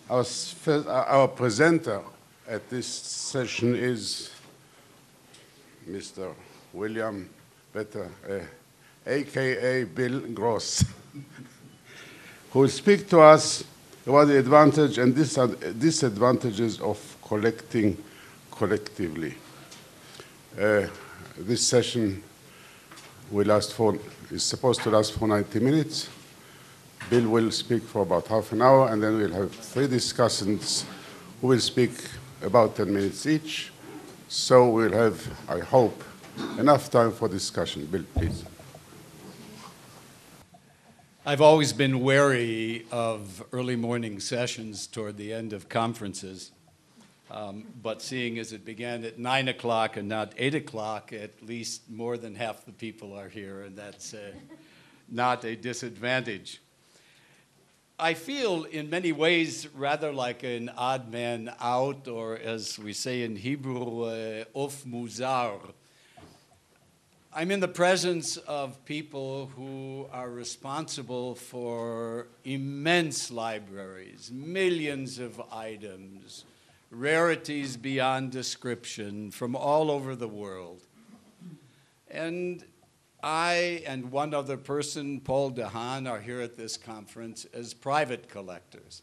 Our presenter at this session is Mr. William Vetter, a.k.a. Bill Gross, who will speak to us about the advantage and disadvantages of collecting collectively. This session is supposed to last for 90 minutes. Bill will speak for about half an hour, and then we'll have 3 discussants who will speak about 10 minutes each. So we'll have, I hope, enough time for discussion. Bill, please. I've always been wary of early morning sessions toward the end of conferences, but seeing as it began at 9 o'clock and not 8 o'clock, at least more than half the people are here, and that's not a disadvantage. I feel in many ways rather like an odd man out, or as we say in Hebrew, of muzar. I'm in the presence of people who are responsible for immense libraries, millions of items, rarities beyond description from all over the world. And I and one other person, Paul DeHaan, are here at this conference as private collectors.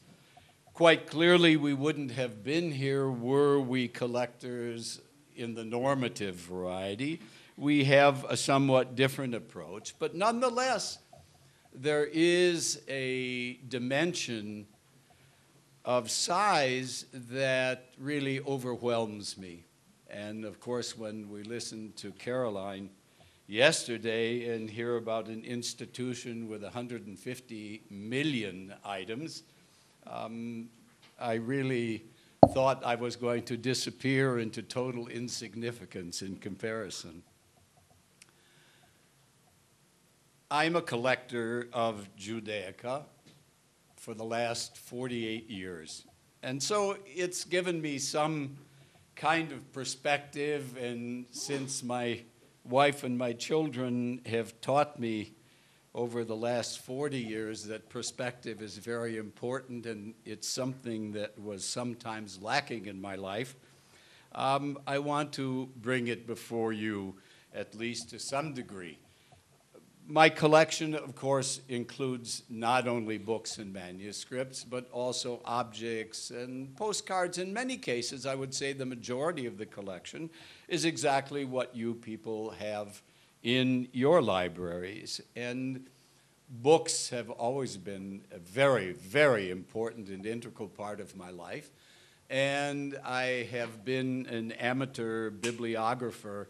Quite clearly, we wouldn't have been here were we collectors in the normative variety. We have a somewhat different approach, but nonetheless, there is a dimension of size that really overwhelms me. And of course, when we listened to Caroline yesterday and hear about an institution with 150 million items, I really thought I was going to disappear into total insignificance in comparison. I'm a collector of Judaica for the last 48 years. And so it's given me some kind of perspective, and since my wife and my children have taught me over the last 40 years that perspective is very important, and it's something that was sometimes lacking in my life, I want to bring it before you, at least to some degree. My collection, of course, includes not only books and manuscripts, but also objects and postcards. In many cases, I would say the majority of the collection is exactly what you people have in your libraries. And books have always been a very, very important and integral part of my life. And I have been an amateur bibliographer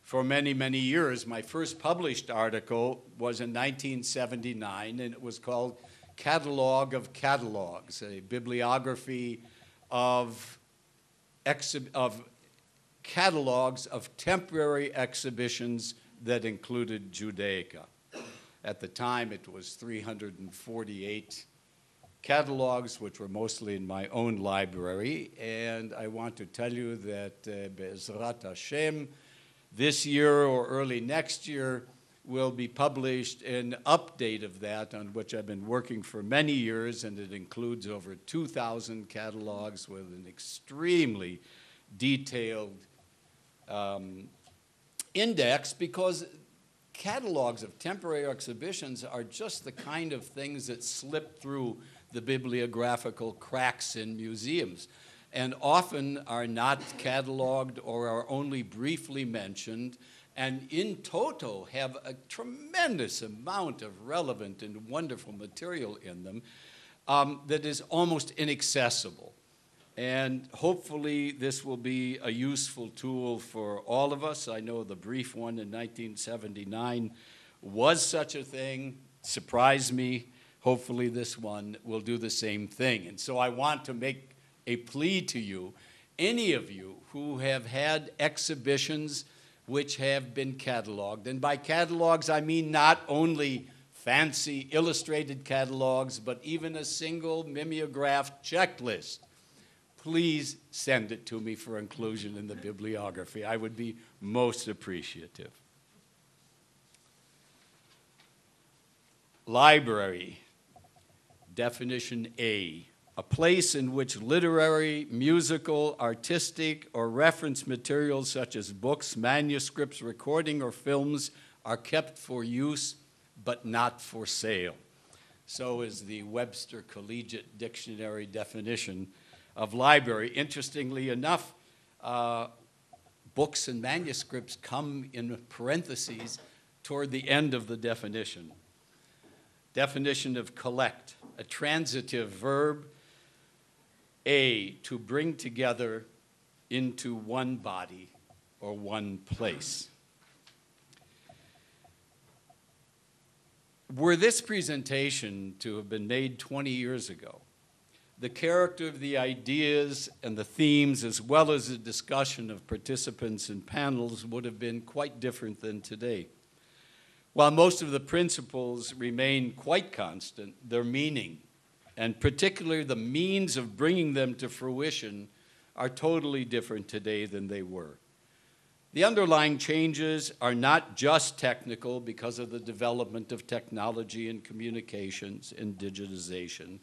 for many, many years. My first published article was in 1979, and it was called Catalog of Catalogs, a bibliography of catalogs of temporary exhibitions that included Judaica. At the time, it was 348 catalogs, which were mostly in my own library. And I want to tell you that Be'ezrat Hashem, this year or early next year will be published an update of that, on which I've been working for many years, and it includes over 2,000 catalogs with an extremely detailed index, because catalogs of temporary exhibitions are just the kind of things that slip through the bibliographical cracks in museums, and often are not cataloged or are only briefly mentioned, and in toto have a tremendous amount of relevant and wonderful material in them that is almost inaccessible. And hopefully this will be a useful tool for all of us. I know the brief one in 1979 was such a thing, surprised me. Hopefully this one will do the same thing. And so I want to make a plea to you, any of you who have had exhibitions which have been cataloged. And by catalogs, I mean not only fancy illustrated catalogs, but even a single mimeographed checklist. Please send it to me for inclusion in the bibliography. I would be most appreciative. Library, definition A. a place in which literary, musical, artistic, or reference materials such as books, manuscripts, recording, or films are kept for use but not for sale. So is the Webster Collegiate Dictionary definition of library. Interestingly enough, books and manuscripts come in parentheses toward the end of the definition. Definition of collect, a transitive verb, to bring together into one body or one place. Were this presentation to have been made 20 years ago, the character of the ideas and the themes, as well as the discussion of participants and panels, would have been quite different than today. While most of the principles remain quite constant, their meaning, and particularly the means of bringing them to fruition, are totally different today than they were. The underlying changes are not just technical because of the development of technology and communications and digitization,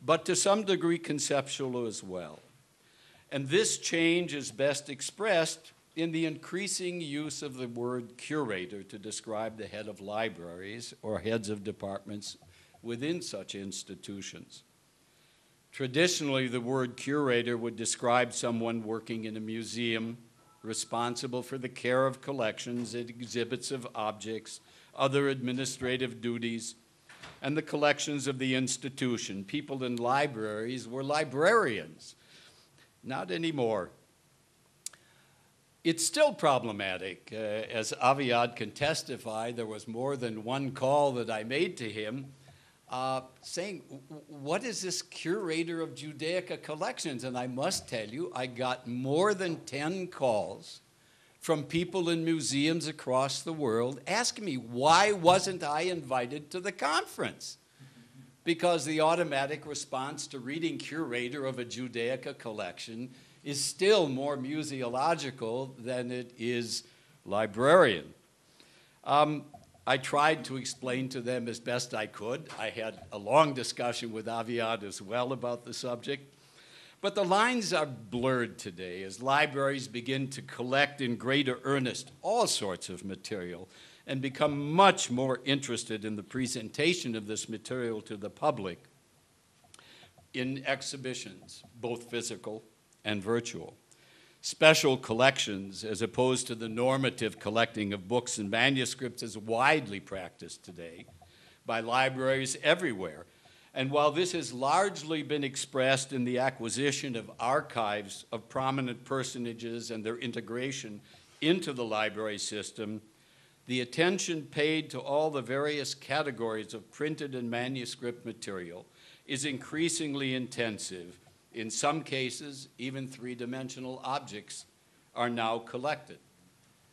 but to some degree conceptual as well. And this change is best expressed in the increasing use of the word curator to describe the head of libraries or heads of departments within such institutions. Traditionally, the word curator would describe someone working in a museum, responsible for the care of collections and exhibits of objects, other administrative duties, and the collections of the institution. People in libraries were librarians. Not anymore. It's still problematic. As Aviad can testify, there was more than one call that I made to him saying, what is this curator of Judaica collections? And I must tell you, I got more than 10 calls from people in museums across the world asking me, why wasn't I invited to the conference? Because the automatic response to reading curator of a Judaica collection is still more museological than it is librarian. I tried to explain to them as best I could. I had a long discussion with Aviad as well about the subject. But the lines are blurred today as libraries begin to collect in greater earnest all sorts of material and become much more interested in the presentation of this material to the public in exhibitions, both physical and virtual. Special collections, as opposed to the normative collecting of books and manuscripts, is widely practiced today by libraries everywhere. And while this has largely been expressed in the acquisition of archives of prominent personages and their integration into the library system, the attention paid to all the various categories of printed and manuscript material is increasingly intensive. In some cases, even three-dimensional objects are now collected.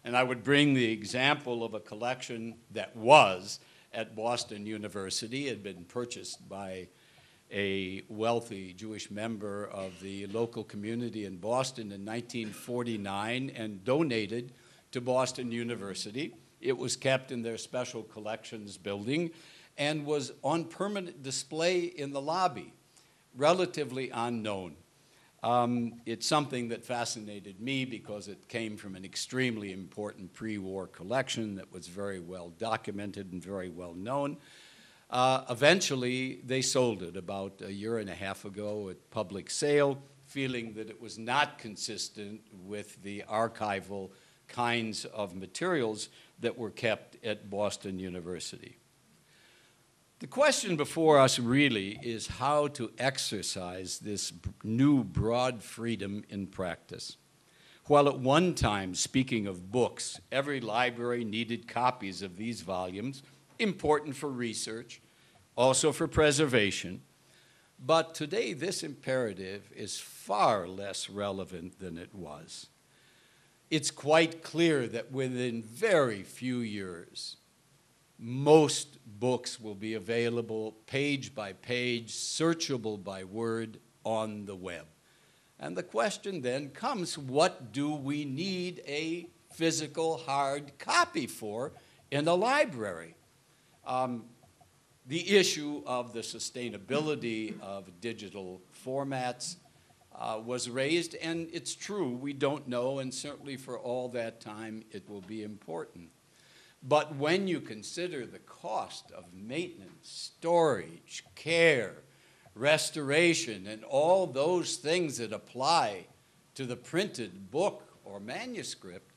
And I would bring the example of a collection that was at Boston University. It had been purchased by a wealthy Jewish member of the local community in Boston in 1949 and donated to Boston University. It was kept in their special collections building and was on permanent display in the lobby. Relatively unknown. It's something that fascinated me because it came from an extremely important pre-war collection that was very well documented and very well known. Eventually, they sold it about a year and a half ago at public sale, feeling that it was not consistent with the archival kinds of materials that were kept at Boston University. The question before us really is how to exercise this new broad freedom in practice. While at one time, speaking of books, every library needed copies of these volumes, important for research, also for preservation, but today this imperative is far less relevant than it was. It's quite clear that within very few years, most books will be available page by page, searchable by word on the web. And the question then comes, what do we need a physical hard copy for in a library? The issue of the sustainability of digital formats was raised, and it's true, we don't know, and certainly for all that time it will be important. But when you consider the cost of maintenance, storage, care, restoration, and all those things that apply to the printed book or manuscript,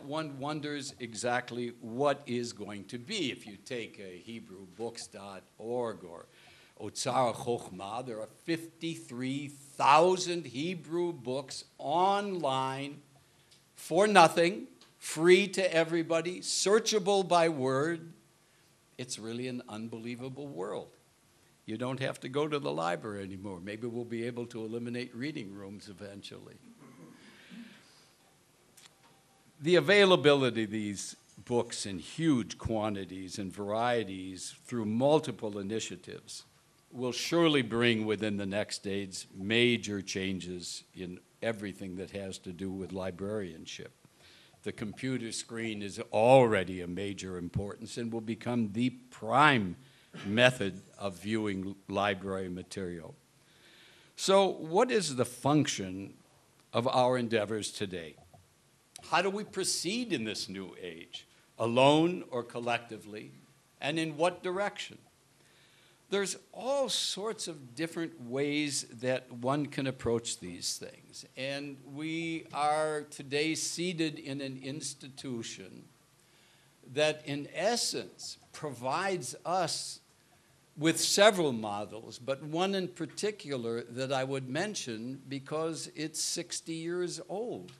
one wonders exactly what is going to be. If you take HebrewBooks.org or Otzar Chochmah, there are 53,000 Hebrew books online for nothing, free to everybody, searchable by word. It's really an unbelievable world. You don't have to go to the library anymore. Maybe we'll be able to eliminate reading rooms eventually. The availability of these books in huge quantities and varieties through multiple initiatives will surely bring within the next decades major changes in everything that has to do with librarianship. The computer screen is already a major importance and will become the prime method of viewing library material. So what is the function of our endeavors today? How do we proceed in this new age, alone or collectively, and in what direction? There's all sorts of different ways that one can approach these things. And we are today seated in an institution that, in essence, provides us with several models, but one in particular that I would mention because it's 60 years old.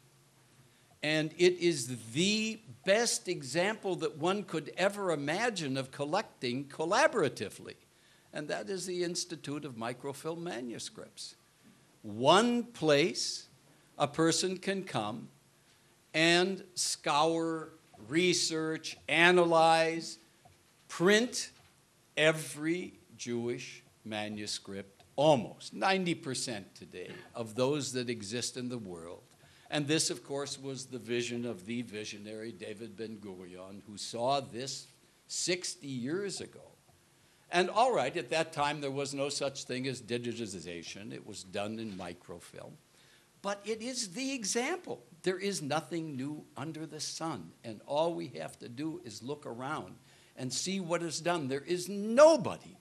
And it is the best example that one could ever imagine of collecting collaboratively. And that is the Institute of Microfilm Manuscripts. One place a person can come and scour, research, analyze, print every Jewish manuscript, almost 90% today, of those that exist in the world. And this, of course, was the vision of the visionary David Ben-Gurion, who saw this 60 years ago. And all right, at that time, there was no such thing as digitization. It was done in microfilm. But it is the example. There is nothing new under the sun. And all we have to do is look around and see what is done. There is nobody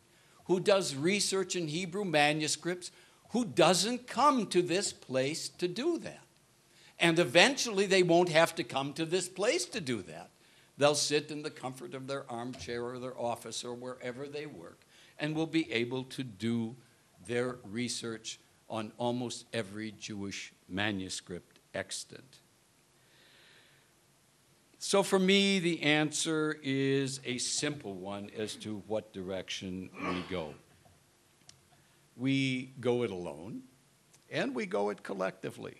who does research in Hebrew manuscripts who doesn't come to this place to do that. And eventually they won't have to come to this place to do that. They'll sit in the comfort of their armchair or their office or wherever they work and will be able to do their research on almost every Jewish manuscript extant. So for me, the answer is a simple one as to what direction we go. We go it alone, and we go it collectively.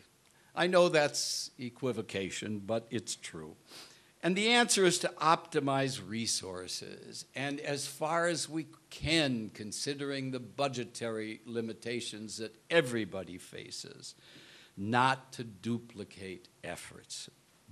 I know that's equivocation, but it's true. And the answer is to optimize resources, and as far as we can, considering the budgetary limitations that everybody faces, not to duplicate efforts,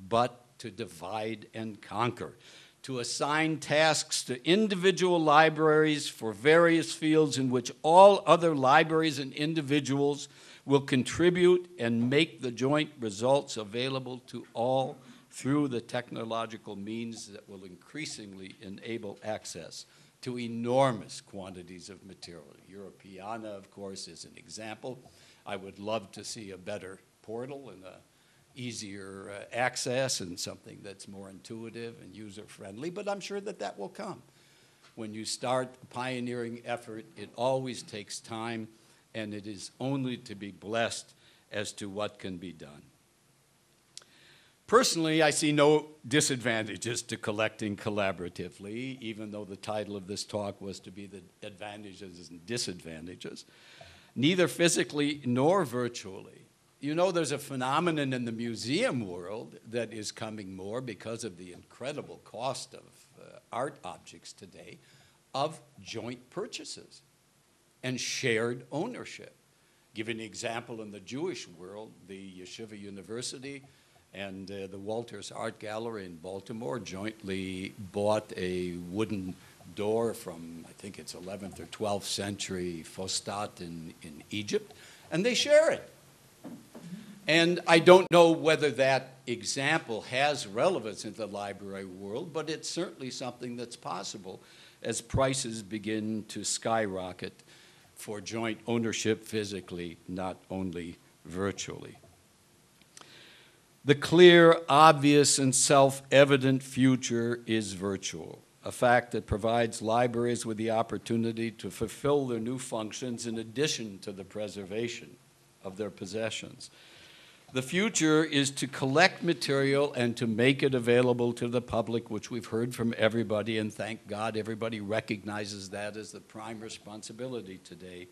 but to divide and conquer, to assign tasks to individual libraries for various fields in which all other libraries and individuals will contribute and make the joint results available to all through the technological means that will increasingly enable access to enormous quantities of material. Europeana, of course, is an example. I would love to see a better portal and a easier access and something that's more intuitive and user-friendly, but I'm sure that that will come. When you start a pioneering effort, it always takes time, and it is only to be blessed as to what can be done. Personally, I see no disadvantages to collecting collaboratively, even though the title of this talk was to be the advantages and disadvantages, neither physically nor virtually. You know, there's a phenomenon in the museum world that is coming more because of the incredible cost of art objects today, of joint purchases and shared ownership. Give an example in the Jewish world, the Yeshiva University and the Walters Art Gallery in Baltimore jointly bought a wooden door from, I think it's 11th or 12th century Fostat in Egypt, and they share it. And I don't know whether that example has relevance in the library world, but it's certainly something that's possible as prices begin to skyrocket for joint ownership physically, not only virtually. The clear, obvious, and self-evident future is virtual, a fact that provides libraries with the opportunity to fulfill their new functions in addition to the preservation of their possessions. The future is to collect material and to make it available to the public, which we've heard from everybody, and thank God everybody recognizes that as the prime responsibility today.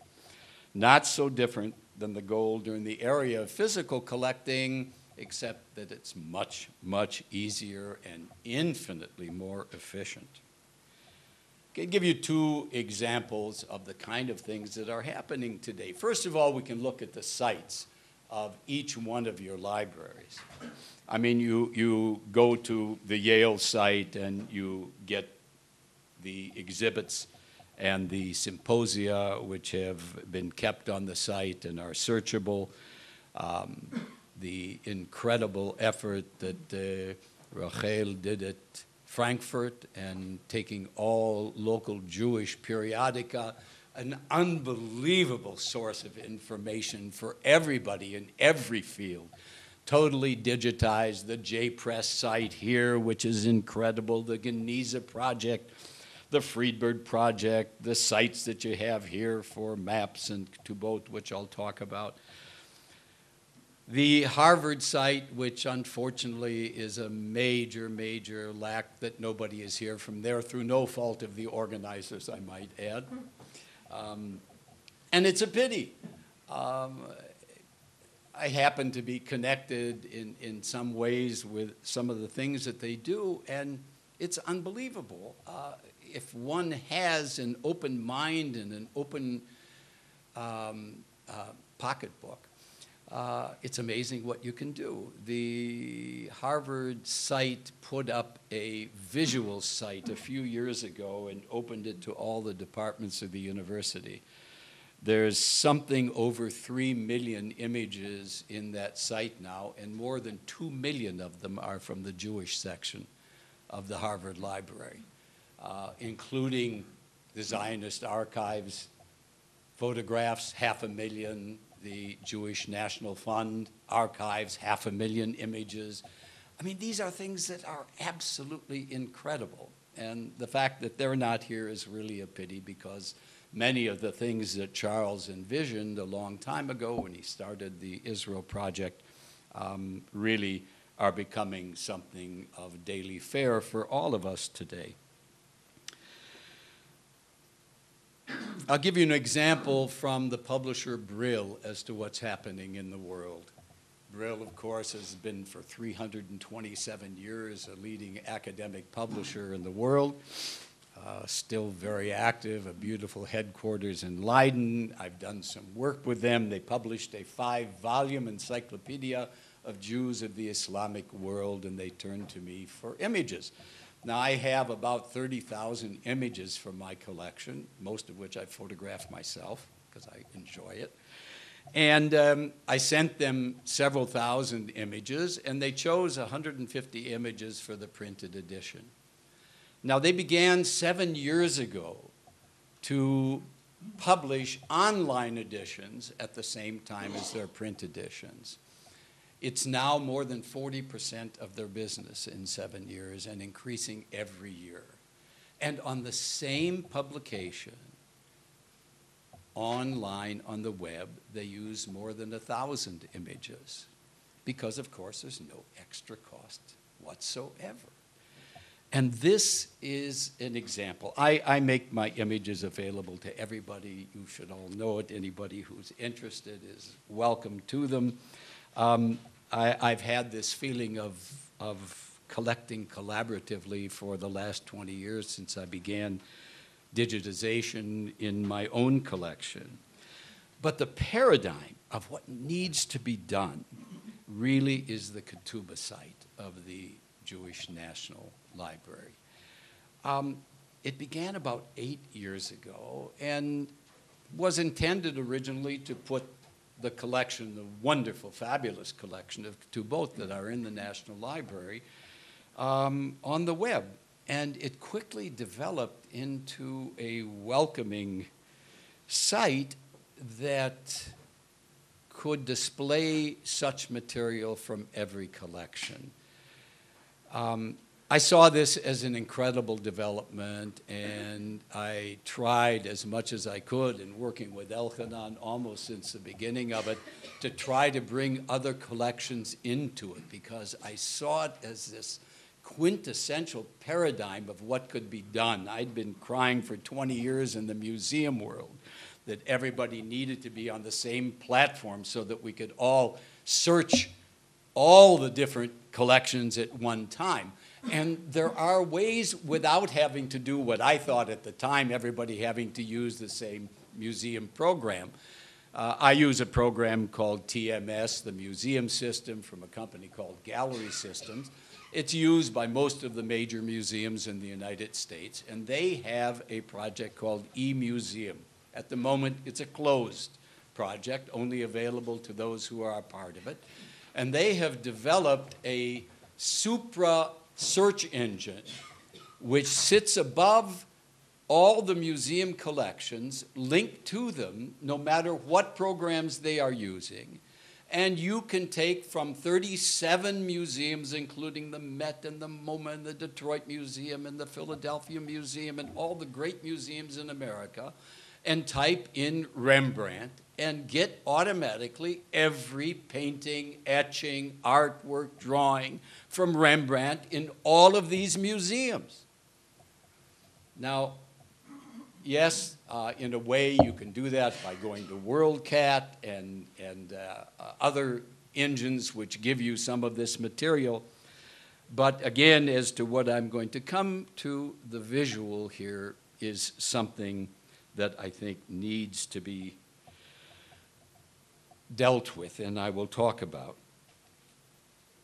Not so different than the goal during the area of physical collecting, except that it's much, much easier and infinitely more efficient. I'll give you two examples of the kind of things that are happening today. First of all, we can look at the sites of each one of your libraries. I mean, you go to the Yale site and you get the exhibits and the symposia which have been kept on the site and are searchable. The incredible effort that Rachel did at Frankfurt and taking all local Jewish periodica, an unbelievable source of information for everybody in every field. Totally digitized, the J-Press site here, which is incredible, the Geniza project, the Friedberg project, the sites that you have here for maps and Tubot, which I'll talk about. The Harvard site, which unfortunately is a major, major lack that nobody is here from there through no fault of the organizers, I might add. And it's a pity. I happen to be connected in some ways with some of the things that they do, and it's unbelievable. If one has an open mind and an open pocketbook, it's amazing what you can do. The Harvard site put up a visual site a few years ago and opened it to all the departments of the university. There's something over 3 million images in that site now, and more than 2 million of them are from the Jewish section of the Harvard Library, including the Zionist archives, photographs, 500,000, the Jewish National Fund archives, 500,000 images. I mean, these are things that are absolutely incredible. And the fact that they're not here is really a pity, because many of the things that Charles envisioned a long time ago when he started the Israel Project really are becoming something of daily fare for all of us today. I'll give you an example from the publisher Brill as to what's happening in the world. Brill, of course, has been for 327 years a leading academic publisher in the world, still very active, a beautiful headquarters in Leiden. I've done some work with them. They published a 5-volume encyclopedia of Jews of the Islamic world, and they turned to me for images. Now, I have about 30,000 images from my collection, most of which I photographed myself because I enjoy it. And I sent them several thousand images, and they chose 150 images for the printed edition. Now, they began 7 years ago to publish online editions at the same time as their print editions. It's now more than 40% of their business in 7 years and increasing every year. And on the same publication, online on the web, they use more than 1,000 images because, of course, there's no extra cost whatsoever. And this is an example. I make my images available to everybody. You should all know it. Anybody who's interested is welcome to them. I've had this feeling of collecting collaboratively for the last 20 years since I began digitization in my own collection. But the paradigm of what needs to be done really is the Ketubah site of the Jewish National Library. it began about 8 years ago and was intended originally to put the collection, the wonderful, fabulous collection of two both that are in the National Library, on the web. And it quickly developed into a welcoming site that could display such material from every collection. I saw this as an incredible development, and I tried as much as I could in working with Elchanan almost since the beginning of it to try to bring other collections into it, because I saw it as this quintessential paradigm of what could be done. I'd been crying for 20 years in the museum world that everybody needed to be on the same platform so that we could all search all the different collections at one time. And there are ways without having to do what I thought at the time, everybody having to use the same museum program. I use a program called TMS, the museum system, from a company called Gallery Systems. It's used by most of the major museums in the United States, and they have a project called eMuseum. At the moment, it's a closed project, only available to those who are a part of it. And they have developed a supra search engine which sits above all the museum collections, linked to them, no matter what programs they are using. And you can take from 37 museums, including the Met and the MoMA and the Detroit Museum and the Philadelphia Museum and all the great museums in America, and type in Rembrandt and get automatically every painting, etching, artwork, drawing from Rembrandt in all of these museums. Now, yes, in a way you can do that by going to WorldCat and other engines which give you some of this material. But again, as to what I'm going to come to, the visual here is something that I think needs to be dealt with, and I will talk about.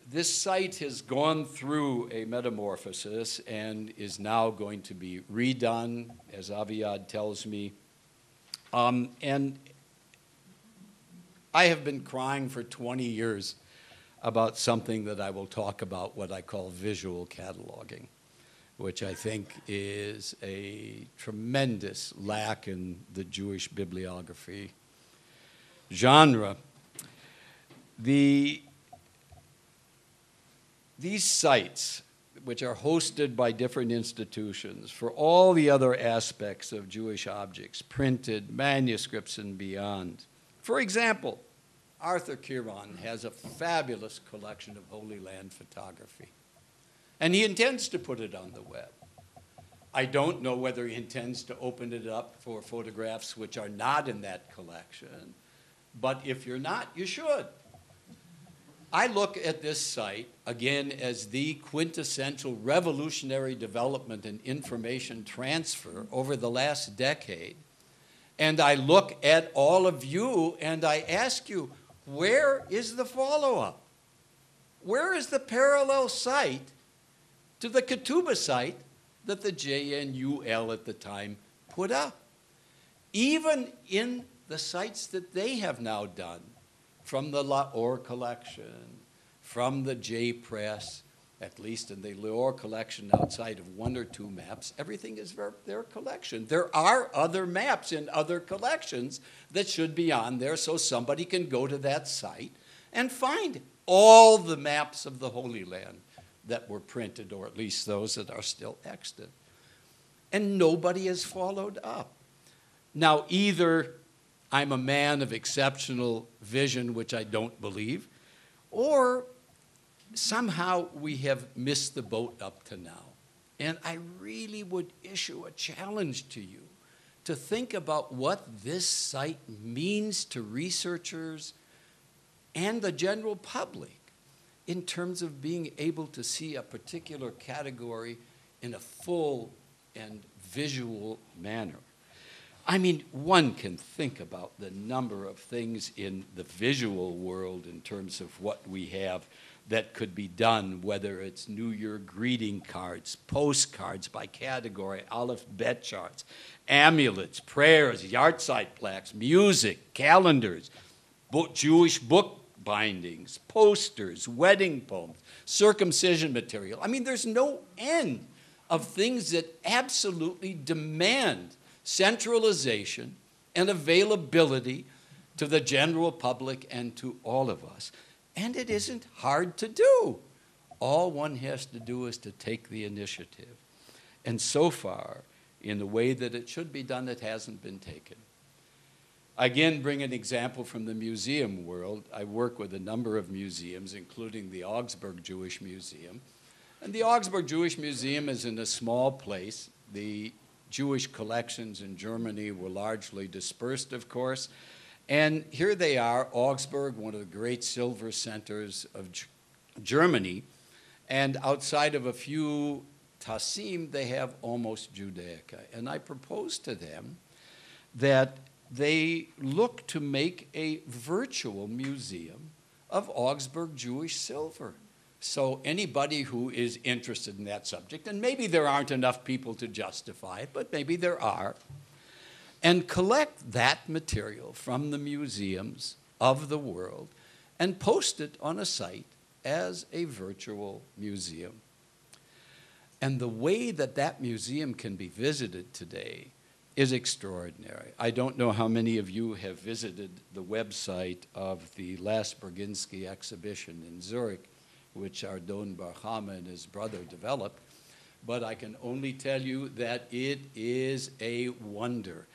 This site has gone through a metamorphosis and is now going to be redone, as Aviad tells me. And I have been crying for 20 years about something that I will talk about, what I call visual cataloging, which I think is a tremendous lack in the Jewish bibliography genre. These sites, which are hosted by different institutions for all the other aspects of Jewish objects, printed, manuscripts, and beyond. For example, Arthur Kiron has a fabulous collection of Holy Land photography, and he intends to put it on the web. I don't know whether he intends to open it up for photographs which are not in that collection, but if you're not, you should. I look at this site, again, as the quintessential revolutionary development in information transfer over the last decade. And I look at all of you and I ask you, where is the follow-up? Where is the parallel site to the Ketubah site that the JNUL at the time put up? Even in the sites that they have now done, from the Lahore collection, from the J Press, at least in the Lahore collection outside of one or two maps, everything is their collection. There are other maps in other collections that should be on there so somebody can go to that site and find all the maps of the Holy Land that were printed, or at least those that are still extant. And nobody has followed up. Now, either I'm a man of exceptional vision, which I don't believe, or somehow we have missed the boat up to now. And I really would issue a challenge to you to think about what this site means to researchers and the general public in terms of being able to see a particular category in a full and visual manner. I mean, one can think about the number of things in the visual world in terms of what we have that could be done, whether it's New Year greeting cards, postcards by category, alphabet charts, amulets, prayers, yahrzeit plaques, music, calendars, Jewish book bindings, posters, wedding poems, circumcision material. I mean, there's no end of things that absolutely demand centralization and availability to the general public and to all of us. And it isn't hard to do. All one has to do is to take the initiative. And so far, in the way that it should be done, it hasn't been taken. I again bring an example from the museum world. I work with a number of museums, including the Augsburg Jewish Museum. And the Augsburg Jewish Museum is in a small place. The Jewish collections in Germany were largely dispersed, of course. And here they are, Augsburg, one of the great silver centers of Germany. And outside of a few Tassim, they have almost Judaica. And I proposed to them that they look to make a virtual museum of Augsburg Jewish silver. So anybody who is interested in that subject, and maybe there aren't enough people to justify it, but maybe there are, and collect that material from the museums of the world and post it on a site as a virtual museum. And the way that that museum can be visited today is extraordinary. I don't know how many of you have visited the website of the last Berginsky exhibition in Zurich, which Ardon Bar-Chama and his brother developed, but I can only tell you that it is a wonder.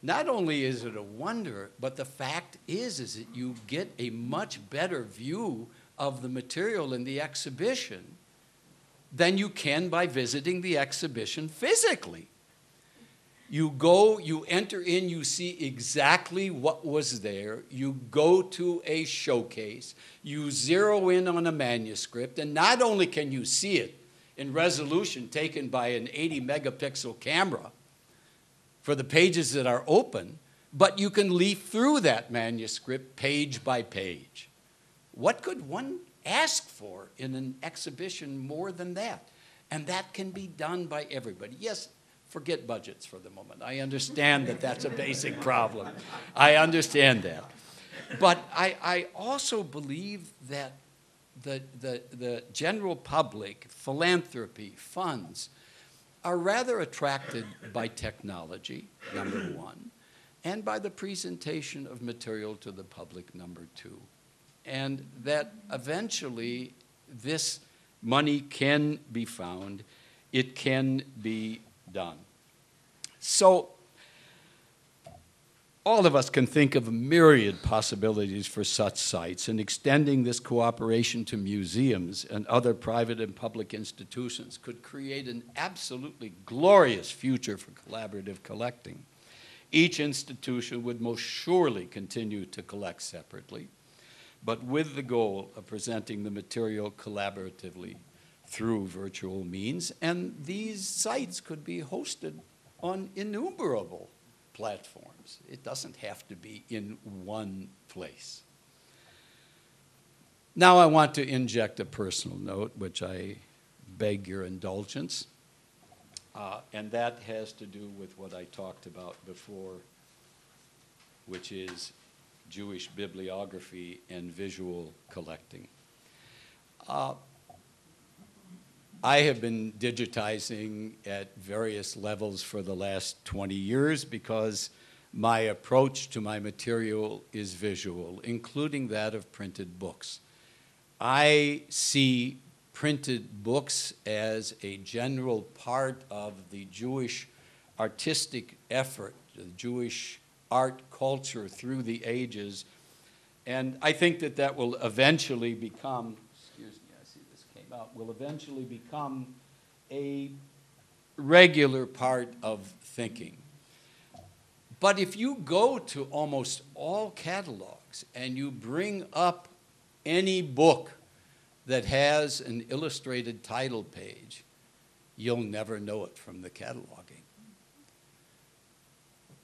Not only is it a wonder, but the fact is that you get a much better view of the material in the exhibition than you can by visiting the exhibition physically. You go, you enter in, you see exactly what was there. You go to a showcase. You zero in on a manuscript, and not only can you see it in resolution taken by an 80 megapixel camera for the pages that are open, but you can leaf through that manuscript page by page. What could one ask for in an exhibition more than that? And that can be done by everybody. Yes, forget budgets for the moment. I understand that that's a basic problem. I understand that. But I also believe that the general public, philanthropy, funds, are rather attracted by technology, number one, and by the presentation of material to the public, number two. And that eventually this money can be found, it can be done. So all of us can think of myriad possibilities for such sites, and extending this cooperation to museums and other private and public institutions could create an absolutely glorious future for collaborative collecting. Each institution would most surely continue to collect separately, but with the goal of presenting the material collaboratively through virtual means, and these sites could be hosted on innumerable platforms. It doesn't have to be in one place. Now I want to inject a personal note, which I beg your indulgence, and that has to do with what I talked about before, which is Jewish bibliography and visual collecting. I have been digitizing at various levels for the last 20 years because my approach to my material is visual, including that of printed books. I see printed books as a general part of the Jewish artistic effort, the Jewish art culture through the ages, and I think that that will eventually become, will eventually become a regular part of thinking. But if you go to almost all catalogs and you bring up any book that has an illustrated title page, you'll never know it from the cataloging.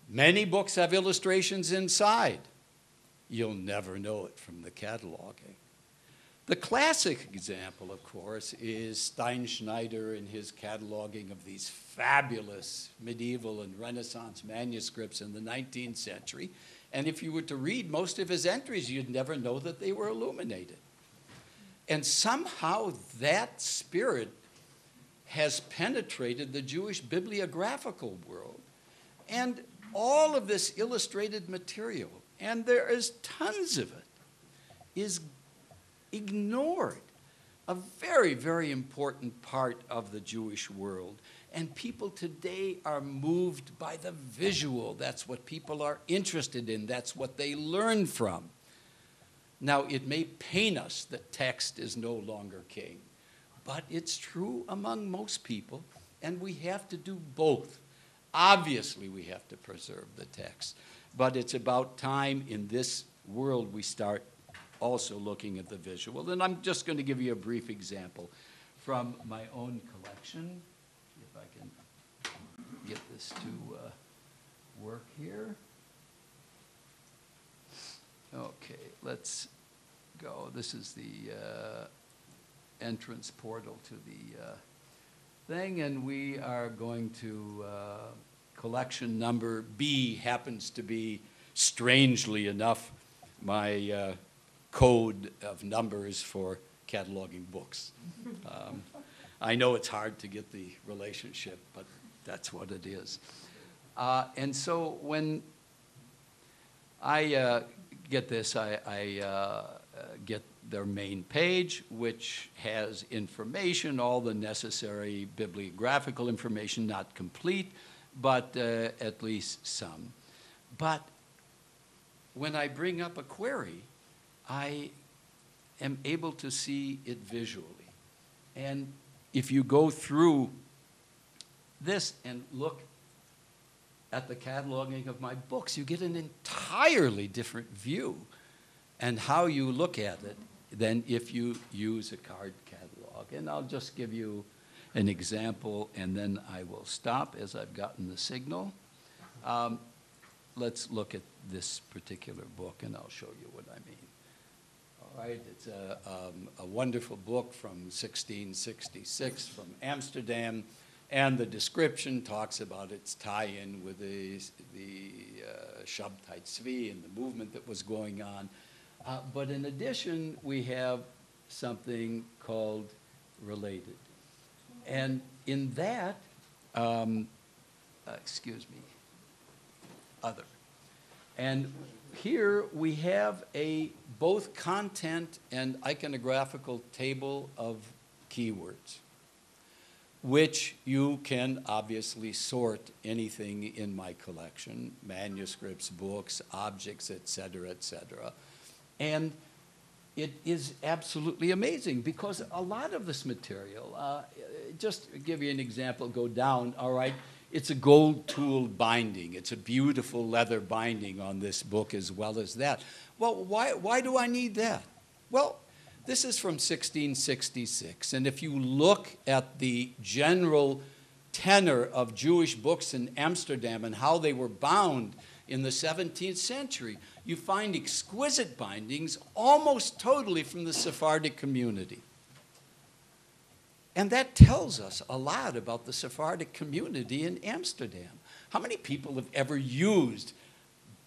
Many books have illustrations inside. You'll never know it from the cataloging. The classic example, of course, is Steinschneider in his cataloging of these fabulous medieval and Renaissance manuscripts in the 19th century. And if you were to read most of his entries, you'd never know that they were illuminated. And somehow that spirit has penetrated the Jewish bibliographical world. And all of this illustrated material, and there is tons of it, is ignored. A very, very important part of the Jewish world. And people today are moved by the visual. That's what people are interested in. That's what they learn from. Now, it may pain us that text is no longer king, but it's true among most people, and we have to do both. Obviously, we have to preserve the text, but it's about time in this world we start also looking at the visual. And I'm just going to give you a brief example from my own collection. If I can get this to work here. Okay, let's go. This is the entrance portal to the thing, and we are going to collection number B happens to be, strangely enough, my code of numbers for cataloging books. I know it's hard to get the relationship, but that's what it is. And so when I get this, I get their main page, which has information, all the necessary bibliographical information, not complete, but at least some. But when I bring up a query, I am able to see it visually. And if you go through this and look at the cataloging of my books, you get an entirely different view and how you look at it than if you use a card catalog. And I'll just give you an example, and then I will stop as I've gotten the signal. Let's look at this particular book, and I'll show you what I mean. All right, it's a wonderful book from 1666 from Amsterdam, and the description talks about its tie-in with the Shabtai Tzvi and the movement that was going on. But in addition, we have something called related. And in that, excuse me, other. And here we have a both content and iconographical table of keywords, which you can obviously sort anything in my collection, manuscripts, books, objects, et cetera, et cetera. And it is absolutely amazing because a lot of this material, just to give you an example, go down, all right, it's a gold-tooled binding. It's a beautiful leather binding on this book as well as that. Well, why do I need that? Well, this is from 1666, and if you look at the general tenor of Jewish books in Amsterdam and how they were bound in the 17th century, you find exquisite bindings almost totally from the Sephardic community. And that tells us a lot about the Sephardic community in Amsterdam. How many people have ever used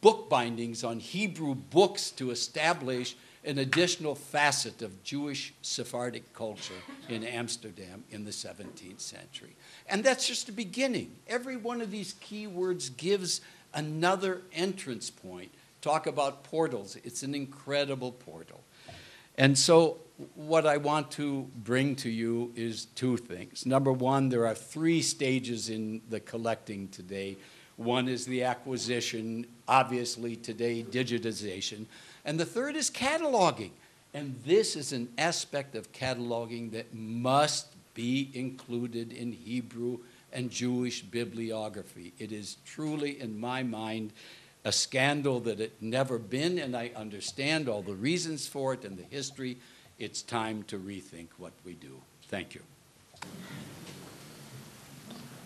book bindings on Hebrew books to establish an additional facet of Jewish Sephardic culture in Amsterdam in the 17th century? And that's just the beginning. Every one of these keywords gives another entrance point. Talk about portals. It's an incredible portal. And so what I want to bring to you is two things. Number one, there are three stages in the collecting today. One is the acquisition, obviously today digitization, and the third is cataloging. And this is an aspect of cataloging that must be included in Hebrew and Jewish bibliography. It is truly, in my mind, a scandal that it never been, and I understand all the reasons for it and the history. It's time to rethink what we do. Thank you.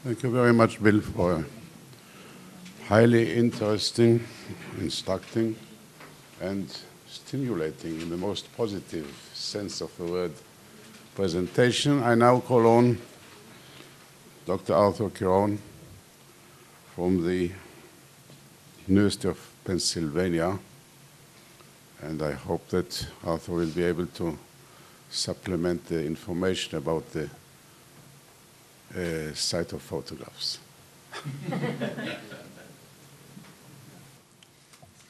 Thank you very much, Bill, for a highly interesting, instructing, and stimulating, in the most positive sense of the word, presentation. I now call on Dr. Arthur Kiron from the University of Pennsylvania, and I hope that Arthur will be able to supplement the information about the site of photographs.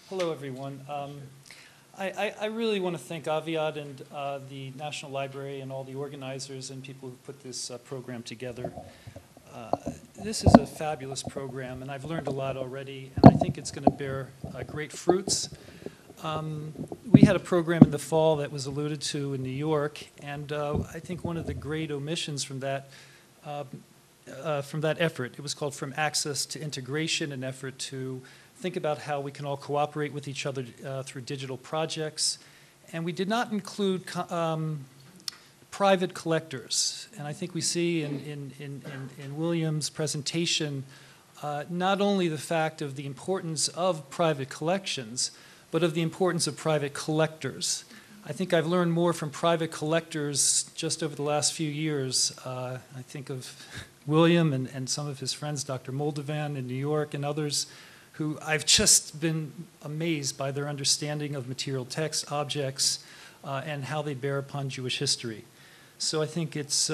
Hello, everyone. I really want to thank Aviad and the National Library and all the organizers and people who put this program together. This is a fabulous program, and I've learned a lot already, and I think it's going to bear great fruits. We had a program in the fall that was alluded to in New York, and I think one of the great omissions from that effort, it was called From Access to Integration, an effort to think about how we can all cooperate with each other through digital projects. And we did not include private collectors. And I think we see in William's presentation not only the fact of the importance of private collections, but of the importance of private collectors. I think I've learned more from private collectors just over the last few years. I think of William and some of his friends, Dr. Moldovan in New York and others, who I've just been amazed by their understanding of material text, objects, and how they bear upon Jewish history. So I think it's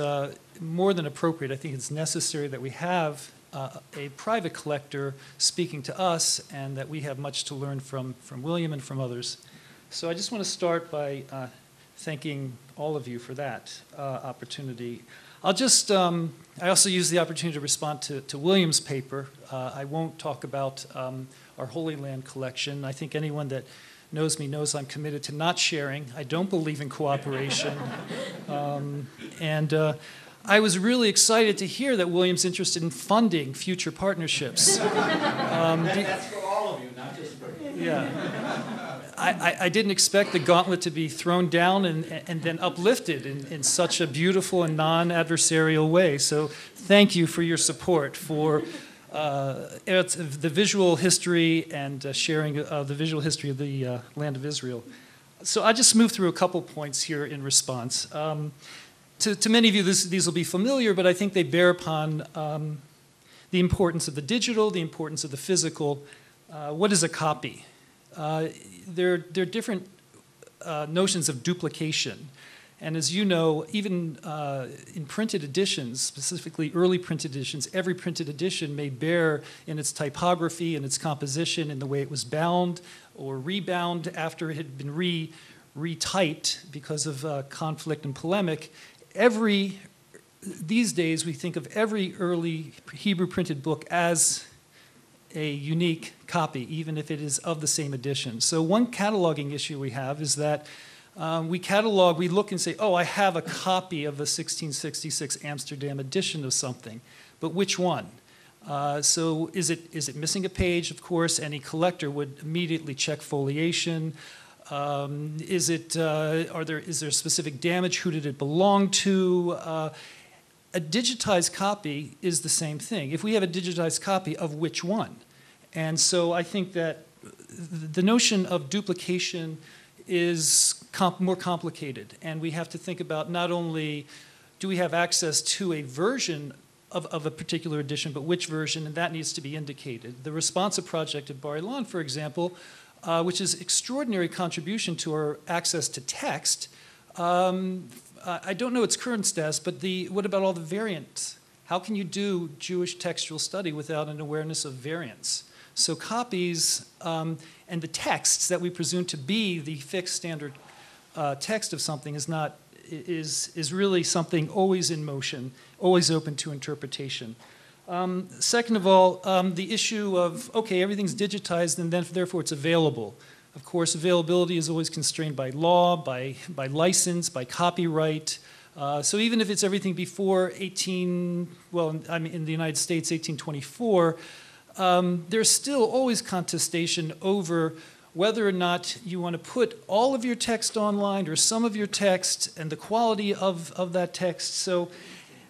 more than appropriate. I think it's necessary that we have a private collector speaking to us, and that we have much to learn from William and from others. So I just want to start by thanking all of you for that opportunity. I'll just, I also use the opportunity to respond to William's paper. I won't talk about our Holy Land collection. I think anyone that knows me knows I'm committed to not sharing. I don't believe in cooperation. I was really excited to hear that William's interested in funding future partnerships. That's for all of you, not just for you. Yeah. I didn't expect the gauntlet to be thrown down and then uplifted in such a beautiful and non-adversarial way. So thank you for your support for the visual history and sharing of the visual history of the land of Israel. So I just moved through a couple points here in response. To many of you, these will be familiar, but I think they bear upon the importance of the digital, the importance of the physical. What is a copy? There are different notions of duplication. And as you know, even in printed editions, specifically early printed editions, every printed edition may bear in its typography and its composition, in the way it was bound or rebound after it had been retyped because of conflict and polemic. These days, we think of every early Hebrew printed book as a unique copy, even if it is of the same edition. So one cataloging issue we have is that we look and say, oh, I have a copy of the 1666 Amsterdam edition of something, but which one? So is it missing a page? Of course, any collector would immediately check foliation. Is there specific damage? Who did it belong to? A digitized copy is the same thing. If we have a digitized copy, of which one? And so I think that the notion of duplication is more complicated, and we have to think about not only do we have access to a version of a particular edition, but which version, and that needs to be indicated. The Responsive Project at Bar Ilan, for example, which is extraordinary contribution to our access to text. I don't know its current status, but what about all the variants? How can you do Jewish textual study without an awareness of variants? So copies and the texts that we presume to be the fixed standard text of something is really something always in motion, always open to interpretation. Second of all, the issue of, okay, everything's digitized and then therefore it's available. Of course, availability is always constrained by law, by license, by copyright. So even if it's everything before in the United States, 1824, there's still always contestation over whether or not you want to put all of your text online or some of your text and the quality of that text. So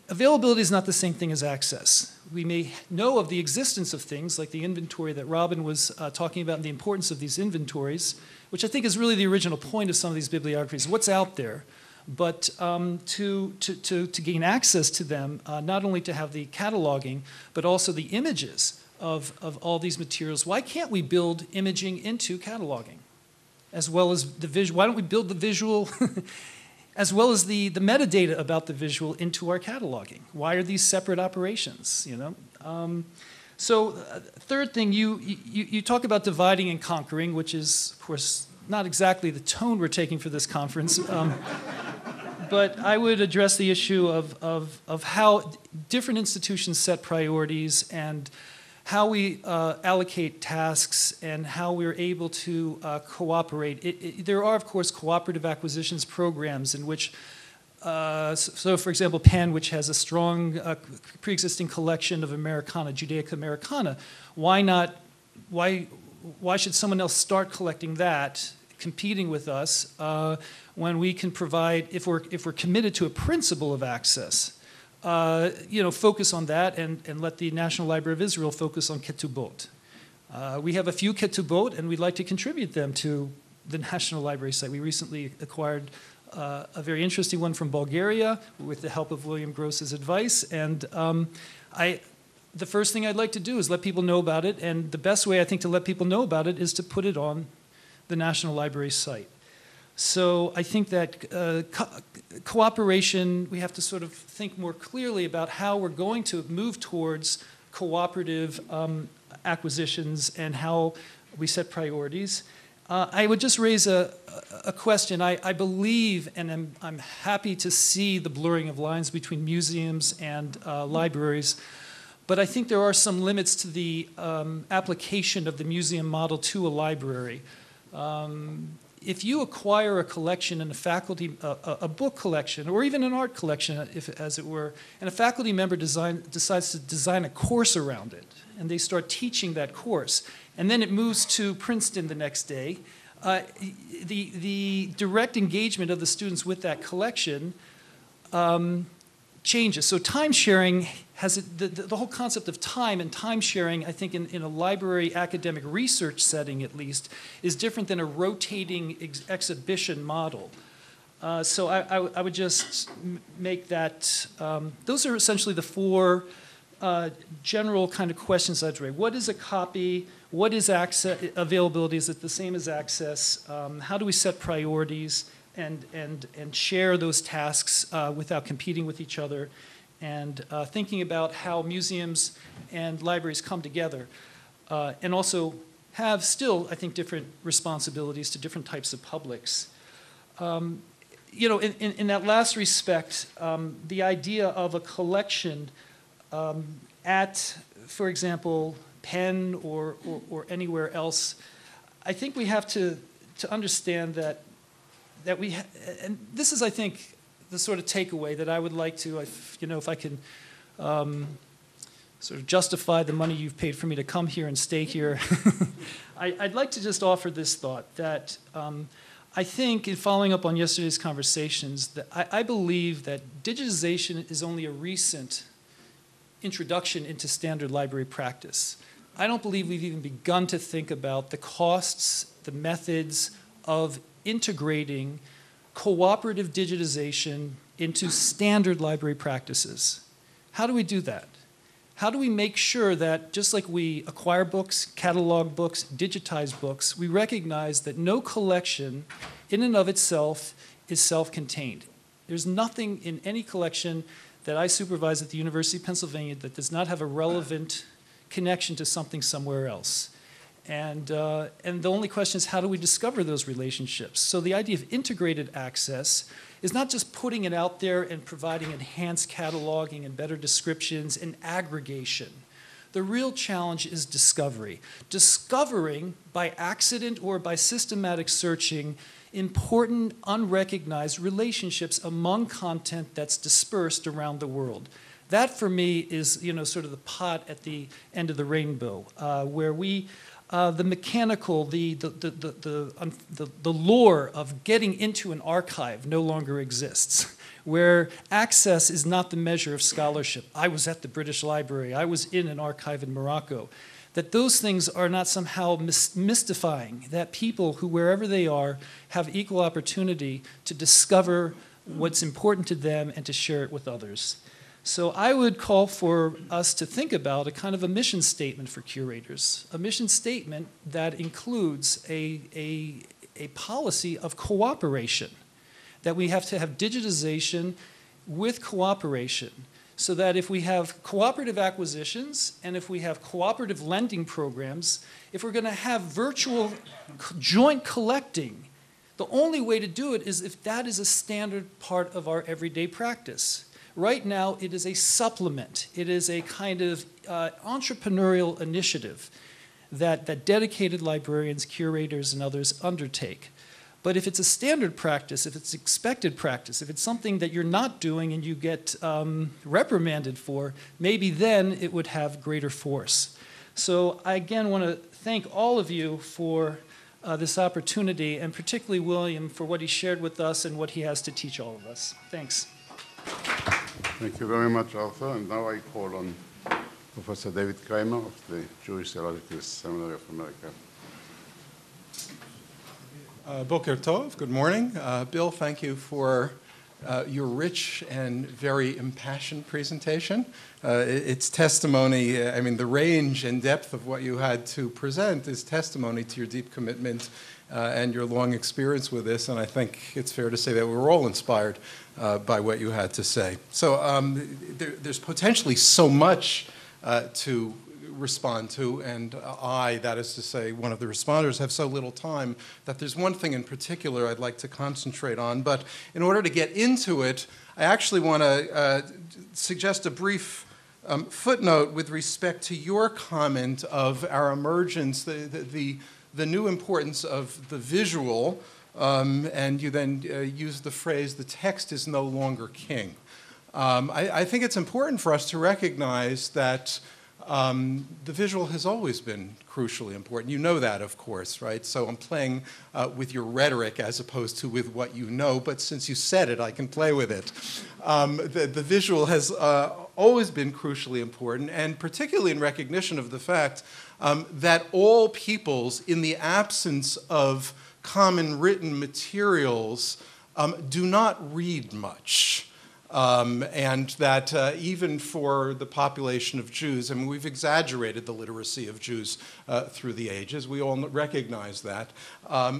availability is not the same thing as access. We may know of the existence of things like the inventory that Robin was talking about and the importance of these inventories, which I think is really the original point of some of these bibliographies. What's out there? But to gain access to them, not only to have the cataloging, but also the images of all these materials. Why can't we build imaging into cataloging? As well as the visual. Why don't we build the visual as well as the metadata about the visual into our cataloging? Why are these separate operations, you know? Third thing, you talk about dividing and conquering, which is, of course, not exactly the tone we're taking for this conference. But I would address the issue of how different institutions set priorities and how we allocate tasks and how we're able to cooperate. There are, of course, cooperative acquisitions programs in which, so for example, Penn, which has a strong pre-existing collection of Americana, Judaica Americana, why should someone else start collecting that, competing with us, when we can provide, if we're committed to a principle of access, focus on that and let the National Library of Israel focus on ketubot. We have a few ketubot, and we'd like to contribute them to the National Library site. We recently acquired a very interesting one from Bulgaria with the help of William Gross's advice, and the first thing I'd like to do is let people know about it, and the best way I think to let people know about it is to put it on the National Library site. So I think that cooperation, we have to sort of think more clearly about how we're going to move towards cooperative acquisitions and how we set priorities. I would just raise a question. I believe, and I'm happy to see the blurring of lines between museums and libraries, but I think there are some limits to the application of the museum model to a library. If you acquire a collection in a faculty, a book collection, or even an art collection, as it were, and a faculty member decides to design a course around it, and they start teaching that course, and then it moves to Princeton the next day, the direct engagement of the students with that collection changes. So time sharing has the whole concept of time and time sharing, I think in a library academic research setting at least, is different than a rotating exhibition model. So I would just make that, those are essentially the four general kind of questions I'd raise. What is a copy? What is access, availability? Is it the same as access? How do we set priorities and share those tasks without competing with each other? And thinking about how museums and libraries come together and also have still, I think, different responsibilities to different types of publics. In that last respect, the idea of a collection at, for example, Penn or anywhere else, I think we have to understand that we, and this is, I think, the sort of takeaway that I would like to, if I can sort of justify the money you've paid for me to come here and stay here, I'd like to just offer this thought that I think, in following up on yesterday's conversations, that I believe that digitization is only a recent introduction into standard library practice. I don't believe we've even begun to think about the costs, the methods of integrating cooperative digitization into standard library practices. How do we do that? How do we make sure that, just like we acquire books, catalog books, digitize books, we recognize that no collection in and of itself is self-contained? There's nothing in any collection that I supervise at the University of Pennsylvania that does not have a relevant connection to something somewhere else. And the only question is, how do we discover those relationships? So the idea of integrated access is not just putting it out there and providing enhanced cataloging and better descriptions and aggregation. The real challenge is discovery. Discovering by accident or by systematic searching important, unrecognized relationships among content that's dispersed around the world. That, for me, is sort of the pot at the end of the rainbow, where we the mechanical, the lore of getting into an archive no longer exists, where access is not the measure of scholarship. I was at the British Library, I was in an archive in Morocco. That those things are not somehow mystifying, that people who, wherever they are, have equal opportunity to discover what's important to them and to share it with others. So I would call for us to think about a kind of a mission statement for curators, a mission statement that includes a policy of cooperation, that we have to have digitization with cooperation, so that if we have cooperative acquisitions and if we have cooperative lending programs, if we're going to have virtual joint collecting, the only way to do it is if that is a standard part of our everyday practice. Right now, it is a supplement. It is a kind of entrepreneurial initiative that dedicated librarians, curators, and others undertake. But if it's a standard practice, if it's expected practice, if it's something that you're not doing and you get reprimanded for, maybe then it would have greater force. So I again want to thank all of you for this opportunity, and particularly William for what he shared with us and what he has to teach all of us. Thanks. Thank you very much, Arthur. And now I call on Professor David Kreimer of the Jewish Theological Seminary of America. Boker Tov, good morning. Bill, thank you for your rich and very impassioned presentation. It's testimony, I mean, the range and depth of what you had to present is testimony to your deep commitment and your long experience with this, and I think it's fair to say that we were all inspired by what you had to say. So there's potentially so much to respond to, and that is to say, one of the responders, have so little time that there's one thing in particular I'd like to concentrate on. But in order to get into it, I actually want to suggest a brief footnote with respect to your comment of our emergence, the new importance of the visual, and you then used the phrase, the text is no longer king. I think it's important for us to recognize that the visual has always been crucially important. You know that, of course, right? So I'm playing with your rhetoric as opposed to with what you know, but since you said it, I can play with it. The visual has always been crucially important, and particularly in recognition of the fact that all peoples, in the absence of common written materials, do not read much. And that even for the population of Jews, I mean, we've exaggerated the literacy of Jews through the ages. We all recognize that.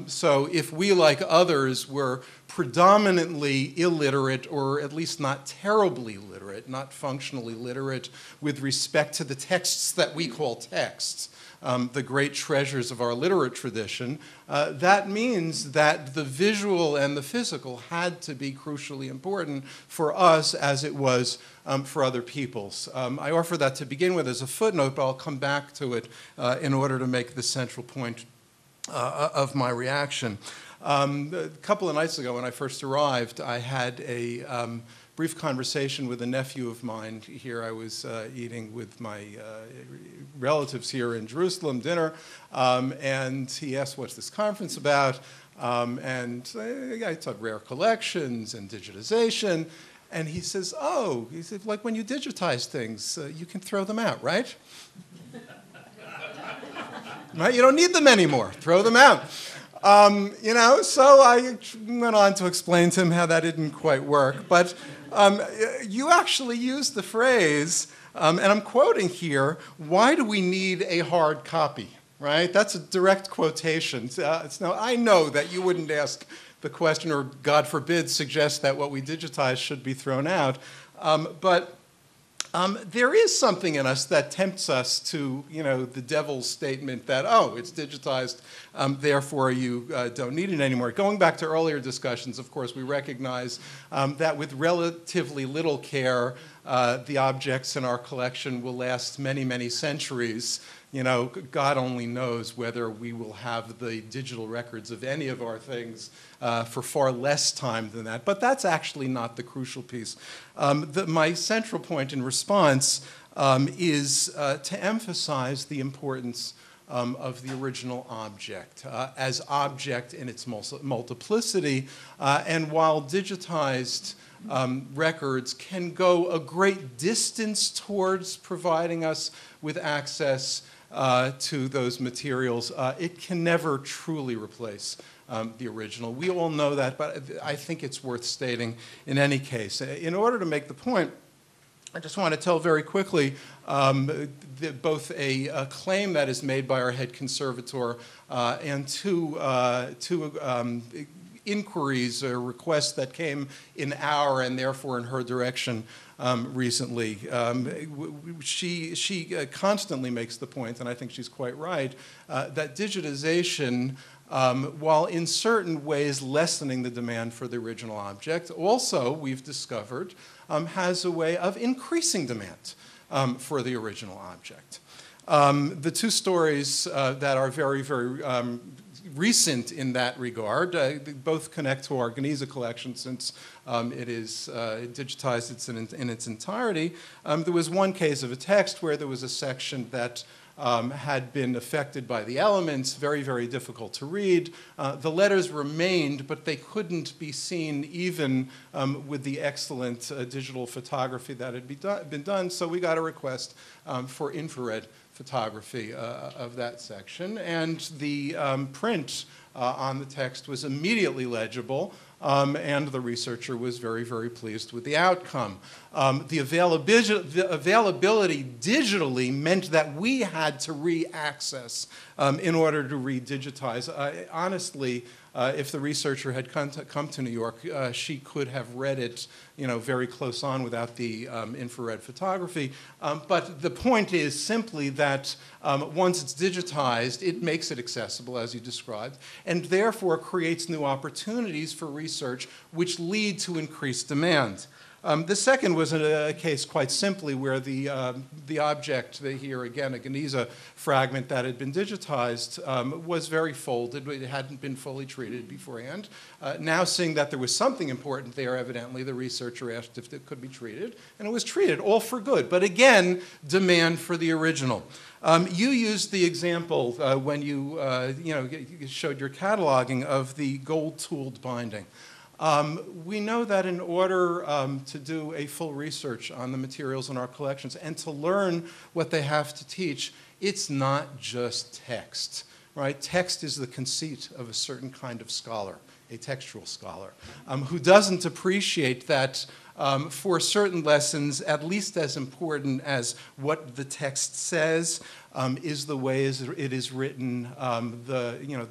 So if we, like others, were predominantly illiterate, or at least not terribly literate, not functionally literate with respect to the texts that we call texts, the great treasures of our literate tradition, that means that the visual and the physical had to be crucially important for us as it was for other peoples. I offer that to begin with as a footnote, but I'll come back to it in order to make the central point of my reaction. A couple of nights ago when I first arrived, I had a brief conversation with a nephew of mine here. I was eating with my relatives here in Jerusalem, dinner, and he asked, what's this conference about? And I taught rare collections and digitization, and he says, oh, he said, like when you digitize things, you can throw them out, right? Right? You don't need them anymore. Throw them out. You know, so I went on to explain to him how that didn't quite work. But you actually used the phrase, and I'm quoting here, why do we need a hard copy, right? That's a direct quotation. Now, I know that you wouldn't ask the question, or God forbid, suggest that what we digitize should be thrown out. But there is something in us that tempts us to, you know, the devil's statement that, oh, it's digitized, therefore you don't need it anymore. Going back to earlier discussions, of course, we recognize that with relatively little care, the objects in our collection will last many, many centuries. You know, God only knows whether we will have the digital records of any of our things for far less time than that. But that's actually not the crucial piece. My central point in response is to emphasize the importance of the original object as object in its multiplicity. And while digitized records can go a great distance towards providing us with access to those materials, it can never truly replace the original. We all know that, but I think it's worth stating in any case. In order to make the point, I just want to tell very quickly both a claim that is made by our head conservator and two inquiries or requests that came in our and therefore in her direction recently. She constantly makes the point, and I think she's quite right, that digitization, while in certain ways lessening the demand for the original object, also, we've discovered, has a way of increasing demand for the original object. The two stories that are very, very recent in that regard, both connect to our Geniza collection since it is digitized in its entirety. There was one case of a text where there was a section that had been affected by the elements, very, very difficult to read. The letters remained, but they couldn't be seen even with the excellent digital photography that had been done. So we got a request for infrared photography of that section. And the print on the text was immediately legible. And the researcher was very, very pleased with the outcome. The availability digitally meant that we had to re-access in order to re-digitize. Honestly, if the researcher had come to New York, she could have read it, very close on without the infrared photography. But the point is simply that once it's digitized, it makes it accessible, as you described, and therefore creates new opportunities for research which lead to increased demand. The second was a case quite simply where the object, here again a Geniza fragment that had been digitized, was very folded. It hadn't been fully treated beforehand. Now seeing that there was something important there, evidently the researcher asked if it could be treated, and it was treated, all for good. But again, demand for the original. You used the example when you showed your cataloging of the gold-tooled binding. We know that in order to do a full research on the materials in our collections and to learn what they have to teach, it's not just text, right? Text is the conceit of a certain kind of scholar, a textual scholar, who doesn't appreciate that for certain lessons, at least as important as what the text says, is the way it is written,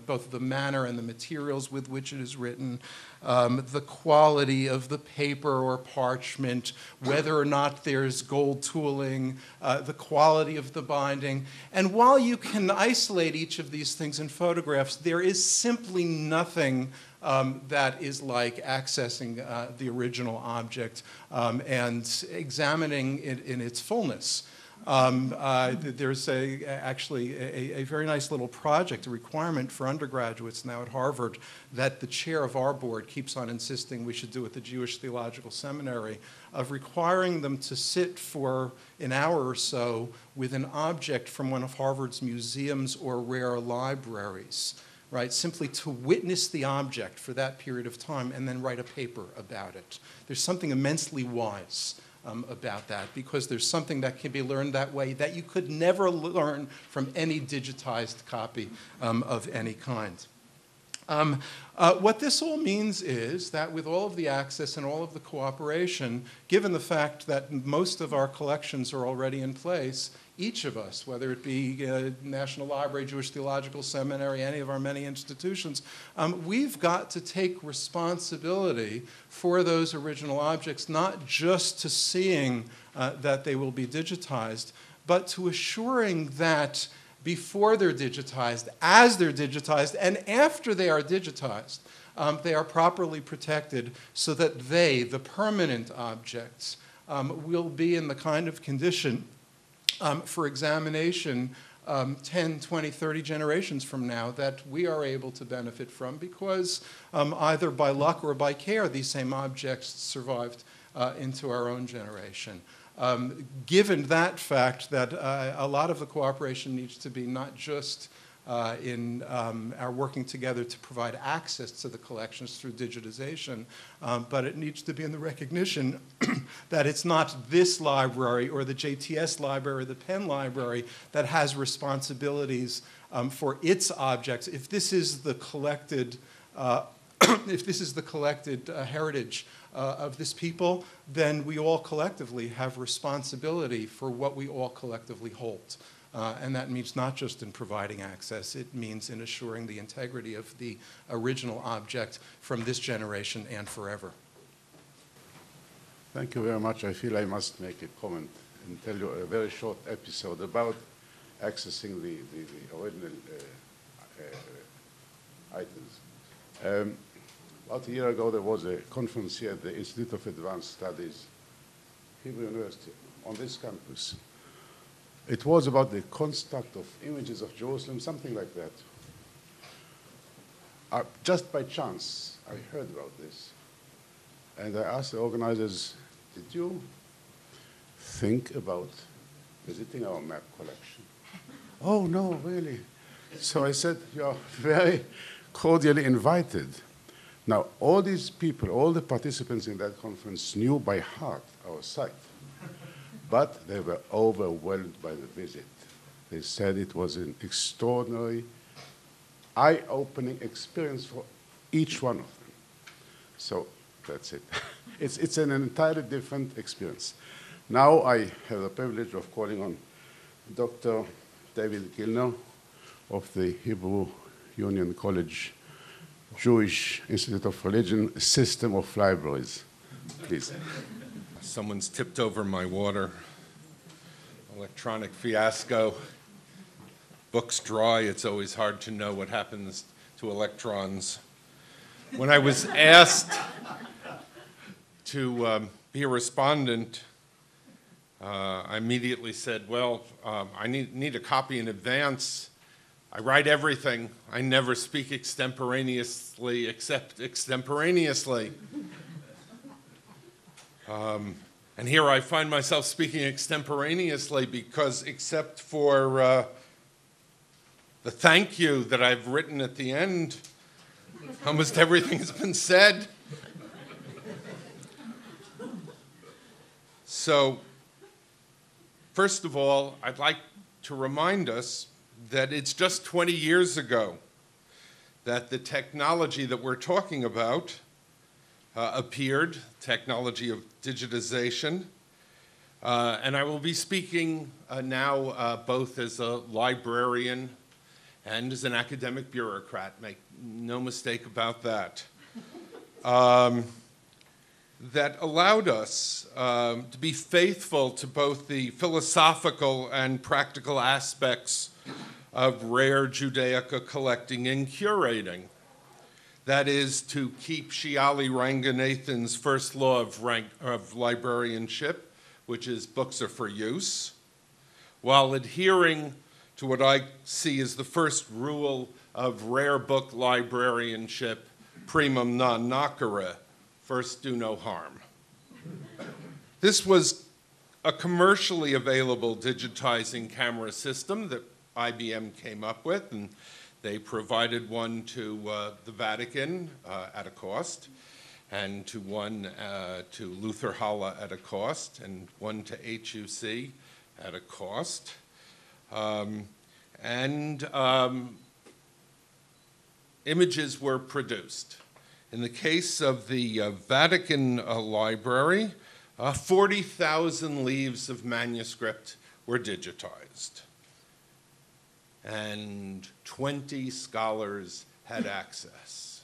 both the manner and the materials with which it is written, the quality of the paper or parchment, whether or not there's gold tooling, the quality of the binding. And while you can isolate each of these things in photographs, there is simply nothing that is like accessing the original object and examining it in its fullness. There's actually a very nice little project, a requirement for undergraduates now at Harvard that the chair of our board keeps on insisting we should do at the Jewish Theological Seminary, of requiring them to sit for an hour or so with an object from one of Harvard's museums or rare libraries, right? Simply to witness the object for that period of time and then write a paper about it. There's something immensely wise about that, because there's something that can be learned that way that you could never learn from any digitized copy of any kind. What this all means is that with all of the access and all of the cooperation, given the fact that most of our collections are already in place, each of us, whether it be National Library, Jewish Theological Seminary, any of our many institutions, we've got to take responsibility for those original objects, not just to seeing that they will be digitized, but to assuring that before they're digitized, as they're digitized, and after they are digitized, they are properly protected so that they, the permanent objects, will be in the kind of condition for examination 10, 20, 30 generations from now that we are able to benefit from, because either by luck or by care, these same objects survived into our own generation. Given that fact that a lot of the cooperation needs to be not just in our working together to provide access to the collections through digitization, but it needs to be in the recognition that it's not this library or the JTS library or the Penn library that has responsibilities for its objects. If this is the collected heritage of this people, then we all collectively have responsibility for what we all collectively hold. And that means not just in providing access, it means in assuring the integrity of the original object from this generation and forever. Thank you very much. I feel I must make a comment and tell you a very short episode about accessing the original items. About a year ago, there was a conference here at the Institute of Advanced Studies, Hebrew University, on this campus. It was about the construct of images of Jerusalem, something like that. Just by chance, I heard about this. And I asked the organizers, did you think about visiting our map collection? Oh, no, really? So I said, you're very cordially invited. Now, all these people, all the participants in that conference knew by heart our site. But they were overwhelmed by the visit. They said it was an extraordinary, eye-opening experience for each one of them. So that's it. It's an entirely different experience. Now I have the privilege of calling on Dr. David Gilner of the Hebrew Union College Jewish Institute of Religion System of Libraries. Please. Someone's tipped over my water. Electronic fiasco. Books dry, it's always hard to know what happens to electrons. When I was asked to be a respondent, I immediately said, well, I need a copy in advance. I write everything. I never speak extemporaneously except extemporaneously. And here I find myself speaking extemporaneously because except for the thank you that I've written at the end, almost everything has been said. So, first of all, I'd like to remind us that it's just 20 years ago that the technology that we're talking about appeared, technology of digitization. And I will be speaking now both as a librarian and as an academic bureaucrat. Make no mistake about that. That allowed us to be faithful to both the philosophical and practical aspects of rare Judaica collecting and curating. That is to keep Shiali Ranganathan's first law of librarianship, which is books are for use, while adhering to what I see as the first rule of rare book librarianship, primum non nocere, first do no harm. This was a commercially available digitizing camera system that IBM came up with, and they provided one to the Vatican at a cost, and to one to Luther Halle at a cost, and one to HUC at a cost. Images were produced. In the case of the Vatican Library, 40,000 leaves of manuscript were digitized. And 20 scholars had access.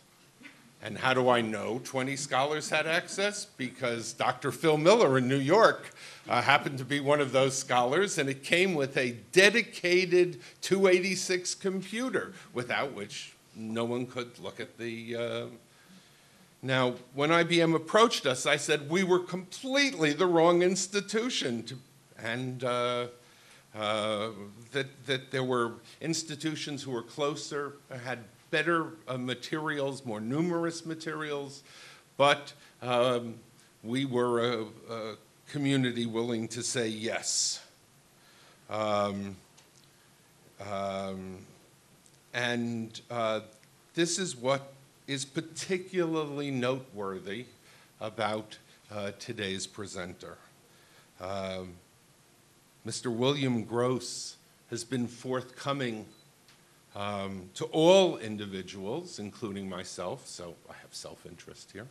And how do I know 20 scholars had access? Because Dr. Phil Miller in New York happened to be one of those scholars, and it came with a dedicated 286 computer, without which no one could look at the... Now, when IBM approached us, I said we were completely the wrong institution, that there were institutions who were closer, had better materials, more numerous materials, but we were community willing to say yes. This is what is particularly noteworthy about today's presenter. Mr. William Gross has been forthcoming to all individuals, including myself, so I have self-interest here,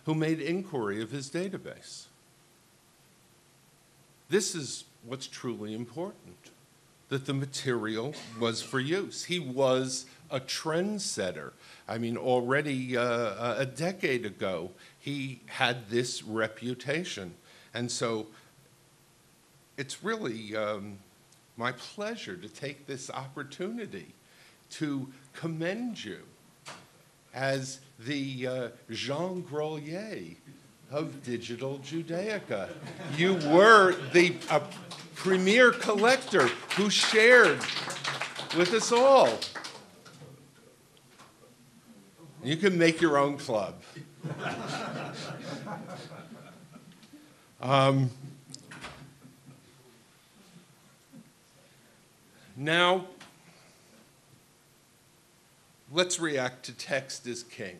who made inquiry of his database. This is what's truly important, that the material was for use. He was a trendsetter. I mean, already a decade ago, he had this reputation. And so it's really my pleasure to take this opportunity to commend you as the Jean Grolier of digital Judaica. You were the premier collector who shared with us all. You can make your own club. Now, let's react to text as king.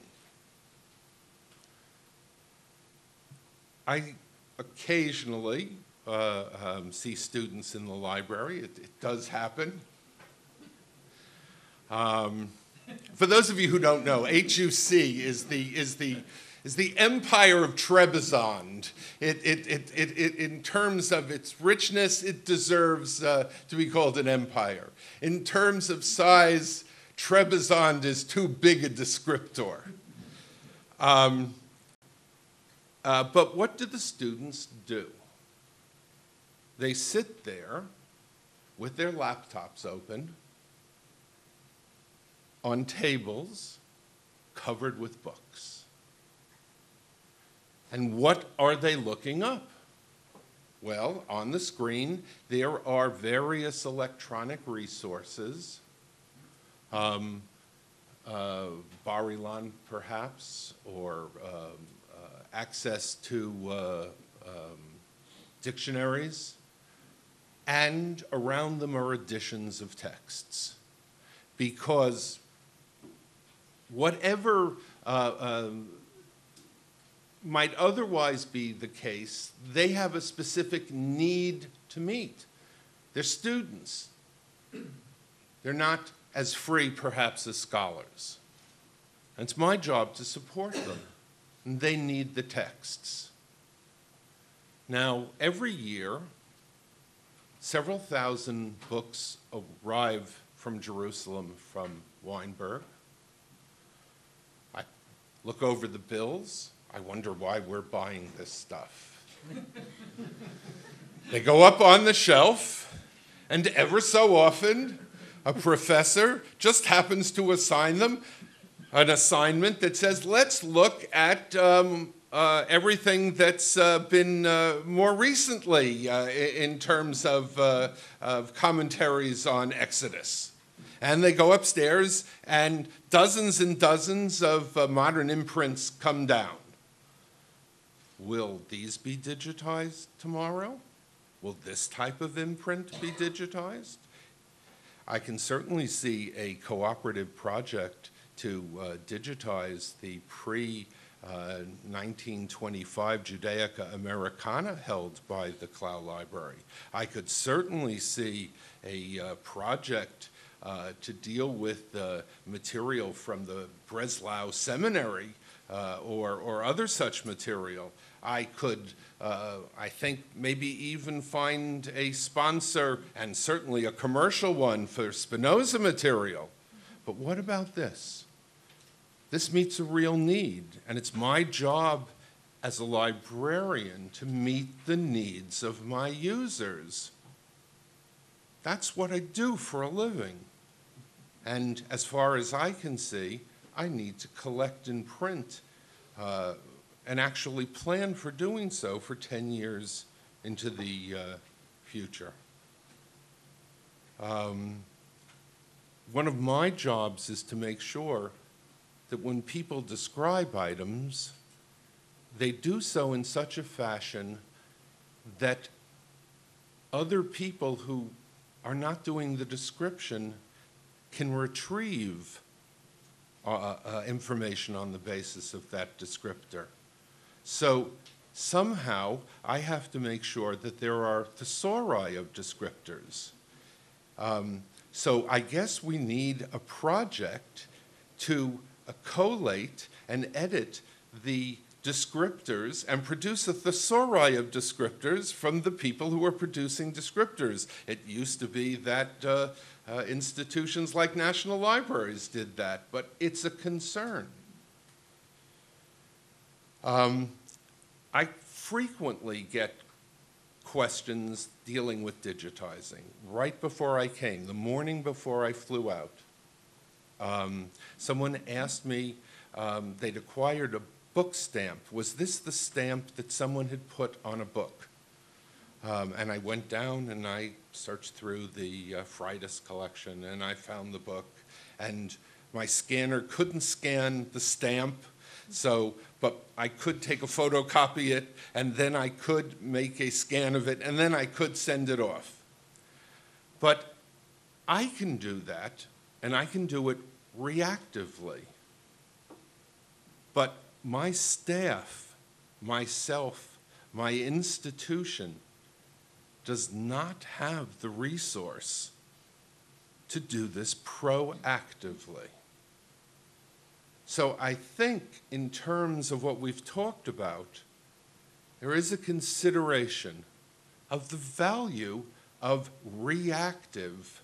I occasionally see students in the library. It does happen. For those of you who don't know, HUC is the empire of Trebizond. In terms of its richness, it deserves to be called an empire. In terms of size, Trebizond is too big a descriptor. But what do the students do? They sit there with their laptops open on tables covered with books. And what are they looking up? Well, on the screen, there are various electronic resources, Barilan perhaps, or access to dictionaries, and around them are editions of texts. Because whatever might otherwise be the case, they have a specific need to meet. They're students. They're not as free, perhaps, as scholars. And it's my job to support them. And they need the texts. Now, every year, several thousand books arrive from Jerusalem, from Weinberg. I look over the bills. I wonder why we're buying this stuff. They go up on the shelf, and ever so often, a professor just happens to assign them an assignment that says, let's look at everything that's been more recently in terms of commentaries on Exodus. And they go upstairs, and dozens of modern imprints come down. Will these be digitized tomorrow? Will this type of imprint be digitized? I can certainly see a cooperative project to digitize the pre-1925 Judaica Americana held by the Clow Library. I could certainly see a project to deal with the material from the Breslau Seminary or other such material. I could, I think, maybe even find a sponsor, and certainly a commercial one, for Spinoza material. But what about this? This meets a real need, and it's my job as a librarian to meet the needs of my users. That's what I do for a living. And as far as I can see, I need to collect and print and actually plan for doing so for 10 years into the future. One of my jobs is to make sure that when people describe items, they do so in such a fashion that other people who are not doing the description can retrieve information on the basis of that descriptor. So somehow I have to make sure that there are thesauri of descriptors. So I guess we need a project to collate and edit the descriptors and produce a thesauri of descriptors from the people who are producing descriptors. It used to be that institutions like national libraries did that, but it's a concern. I frequently get questions dealing with digitizing. Right before I came, the morning before I flew out, someone asked me, they'd acquired a book stamp. Was this the stamp that someone had put on a book? And I went down and I searched through the Freitas collection and I found the book. And my scanner couldn't scan the stamp, but I could take a photocopy it, and then I could make a scan of it, and then I could send it off. But I can do that, and I can do it reactively. But my staff, myself, my institution does not have the resource to do this proactively. So I think in terms of what we've talked about, there is a consideration of the value of reactive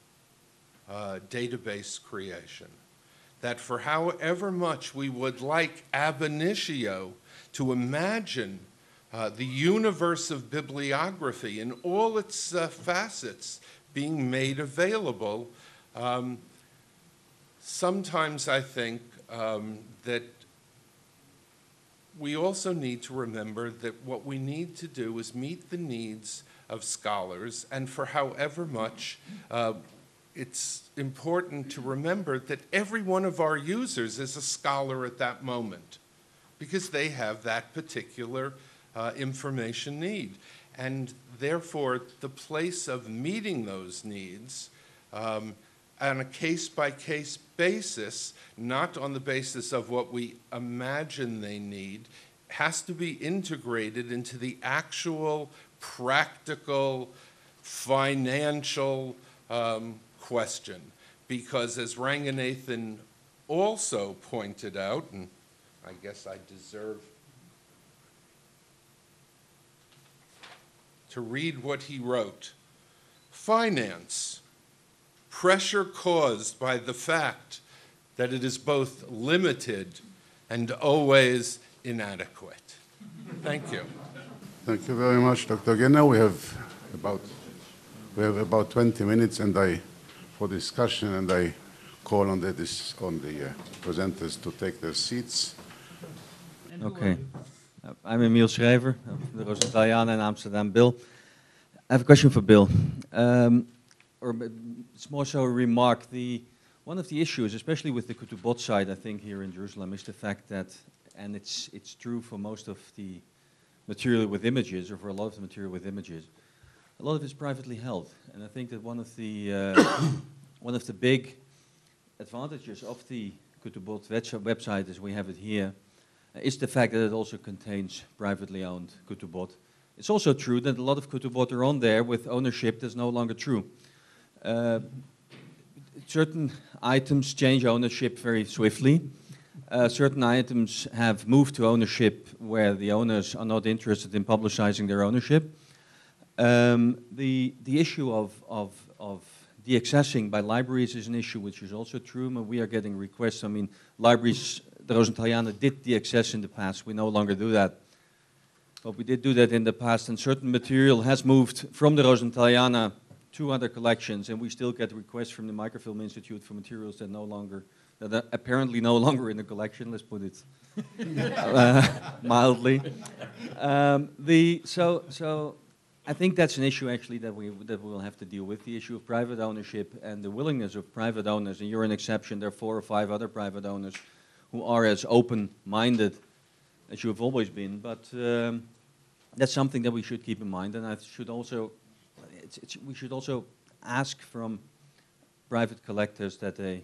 database creation. That for however much we would like ab initio to imagine the universe of bibliography in all its facets being made available, sometimes I think that we also need to remember that what we need to do is meet the needs of scholars, and for however much it's important to remember that every one of our users is a scholar at that moment because they have that particular information need. And therefore, the place of meeting those needs on a case-by-case basis, not on the basis of what we imagine they need, has to be integrated into the actual practical financial question. Because as Ranganathan also pointed out, and I guess I deserve to read what he wrote, finance, pressure caused by the fact that it is both limited and always inadequate. Thank you. Thank you very much, Dr. Gilner. We have about 20 minutes for discussion, and I call on the presenters to take their seats. Okay. I'm Emil Schrijver of the Rosenthaljana in Amsterdam. Bill, I have a question for Bill. Or it's more so a remark. One of the issues, especially with the Ketubot side, I think, here in Jerusalem, is the fact that, and it's true for most of the material with images, or for a lot of the material with images, a lot of it's privately held. And I think that one of the big advantages of the Ketubot website, as we have it here, is the fact that it also contains privately owned Ketubot. It's also true that a lot of Ketubot are on there with ownership that's no longer true. Certain items change ownership very swiftly. Certain items have moved to ownership where the owners are not interested in publicizing their ownership. The issue of deaccessing by libraries is an issue which is also true, and we are getting requests. I mean, libraries, the Rosenthaljana did deaccess in the past. We no longer do that. But we did do that in the past, and certain material has moved from the Rosenthaljana to other collections, and we still get requests from the Microfilm Institute for materials that that are apparently no longer in the collection. Let's put it mildly. So I think that's an issue actually that we will have to deal with, the issue of private ownership and the willingness of private owners. And you're an exception. There are 4 or 5 other private owners who are as open-minded as you have always been. But that's something that we should keep in mind, and I should also, we should also ask from private collectors that they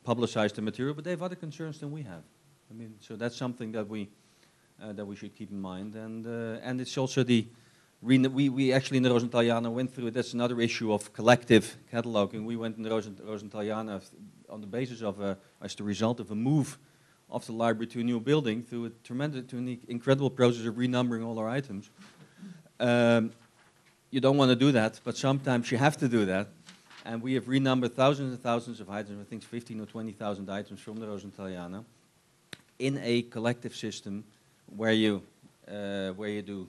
publicize the material, but they have other concerns than we have. I mean, so that's something that we should keep in mind, and it's also we actually in the Rosenthaliana went through it. That's another issue of collective cataloging. We went in the Rosenthaliana on the basis of as the result of a move of the library to a new building through an incredible process of renumbering all our items. You don't want to do that, but sometimes you have to do that. And we have renumbered thousands and thousands of items, I think 15 or 20,000 items from the Rosenthaliana, in a collective system where you do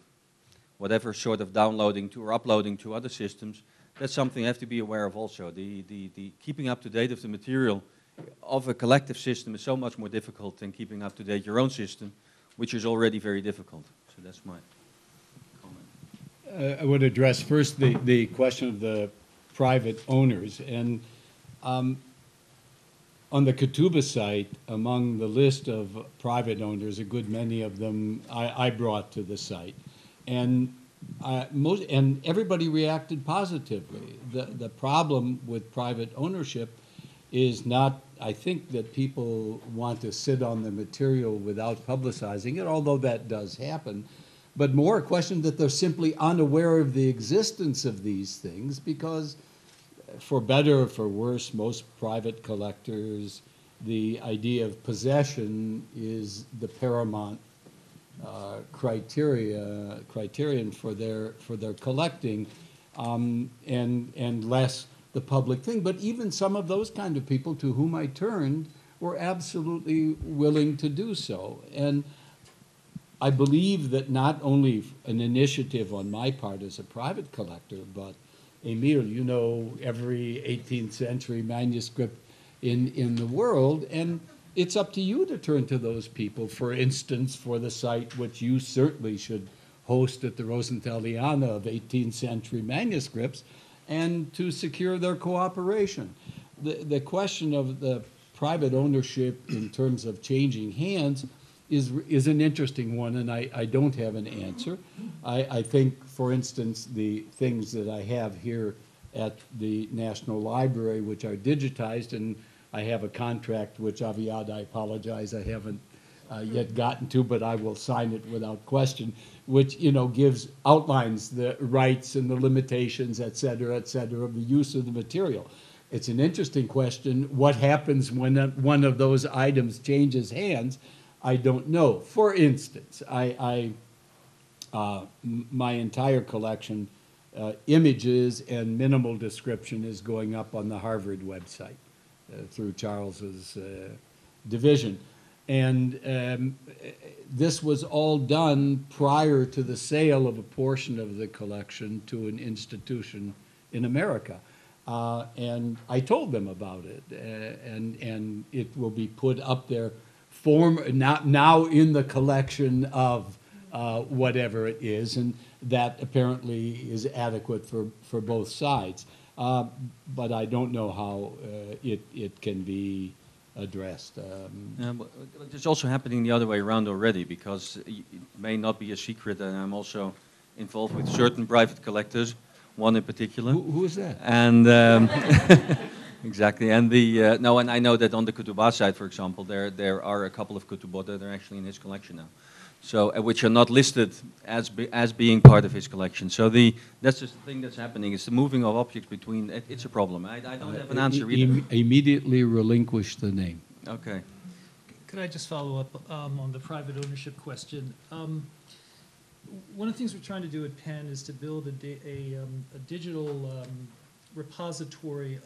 whatever sort of downloading to or uploading to other systems. That's something you have to be aware of also. The keeping up to date of the material of a collective system is so much more difficult than keeping up to date your own system, which is already very difficult. So that's my comment. I would address first the question of the private owners. And on the Ketubah site, among the list of private owners, a good many of them I brought to the site. And everybody reacted positively. The problem with private ownership is not, I think, that people want to sit on the material without publicizing it, although that does happen, but more a question that they're simply unaware of the existence of these things, because for better or for worse, most private collectors, the idea of possession is the paramount criterion for their collecting, and less the public thing. But even some of those kind of people to whom I turned were absolutely willing to do so. And I believe that not only an initiative on my part as a private collector, but Emil, you know every 18th century manuscript in the world, and it's up to you to turn to those people, for instance, for the site which you certainly should host at the Rosenthaliana of 18th century manuscripts, and to secure their cooperation. The question of the private ownership in terms of changing hands is an interesting one, and I don't have an answer. I think, for instance, the things that I have here at the National Library, which are digitized, and I have a contract which, Aviad, I apologize, I haven't yet gotten to, but I will sign it without question, which, you know, outlines the rights and the limitations, et cetera, of the use of the material. It's an interesting question. What happens when one of those items changes hands? I don't know. For instance, my entire collection, images and minimal description, is going up on the Harvard website through Charles's division. And this was all done prior to the sale of a portion of the collection to an institution in America. And I told them about it, and it will be put up there now in the collection of whatever it is, and that apparently is adequate for both sides. But I don't know how it can be addressed. It's also happening the other way around already, because it may not be a secret that I'm also involved with certain private collectors, one in particular. Who is that? And exactly, and and I know that on the Ketubah side, for example, there are a couple of Ketubot that are actually in his collection now, so which are not listed as being part of his collection. So that's the thing that's happening. It's the moving of objects between. It's a problem. I don't have an answer either. Immediately relinquish the name. Okay. Could I just follow up on the private ownership question? One of the things we're trying to do at Penn is to build a digital repository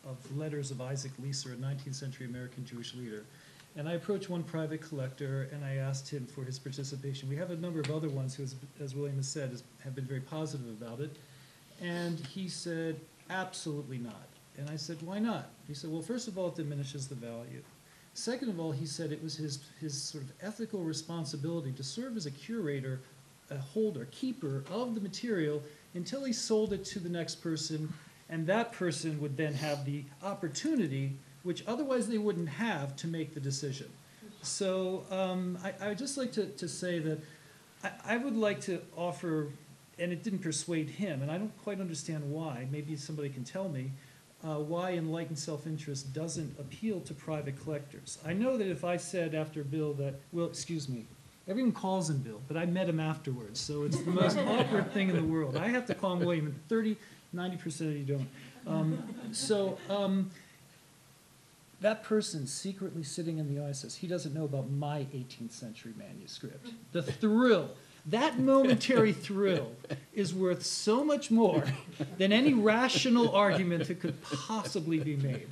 of letters of Isaac Leeser, a 19th century American Jewish leader. And I approached one private collector and I asked him for his participation. We have a number of other ones who, as William has said, have been very positive about it. And he said, absolutely not. And I said, why not? He said, well, first of all, it diminishes the value. Second of all, he said it was his sort of ethical responsibility to serve as a curator, a holder, keeper of the material until he sold it to the next person, and that person would then have the opportunity, which otherwise they wouldn't have, to make the decision. So I would just like to say that I would like to offer, and it didn't persuade him, and I don't quite understand why. Maybe somebody can tell me why enlightened self-interest doesn't appeal to private collectors. I know that if I said after Bill that, well, excuse me, everyone calls him Bill, but I met him afterwards, so it's the most awkward thing in the world. I have to call him William, and 90% of you don't. That person secretly sitting in the aisle says, he doesn't know about my 18th century manuscript. The thrill, that momentary thrill is worth so much more than any rational argument that could possibly be made.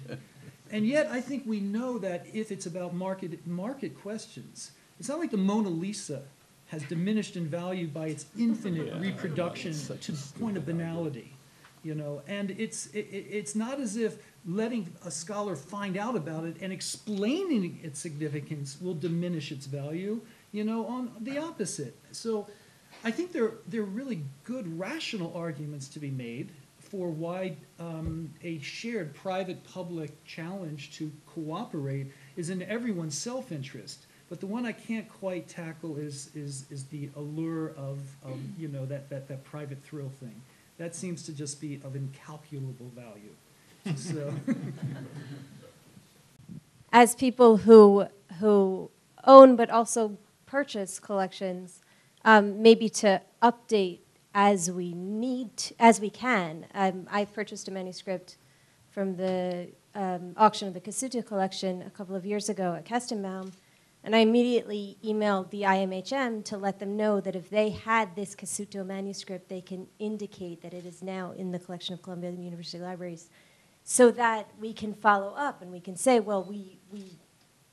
And yet I think we know that if it's about market questions, it's not like the Mona Lisa has diminished in value by its infinite reproduction to the point of banality. You know, and it's not as if letting a scholar find out about it and explaining its significance will diminish its value, you know, on the opposite. So I think there are really good rational arguments to be made for why a shared private-public challenge to cooperate is in everyone's self-interest. But the one I can't quite tackle is the allure of you know, that private thrill thing. That seems to just be of incalculable value. So. As people who own but also purchase collections, maybe to update as we can. I purchased a manuscript from the auction of the Cassuto collection a couple of years ago at Kestenbaum, and I immediately emailed the IMHM to let them know that if they had this Cassuto manuscript, they can indicate that it is now in the collection of Columbia University Libraries, so that we can follow up and we can say, well, we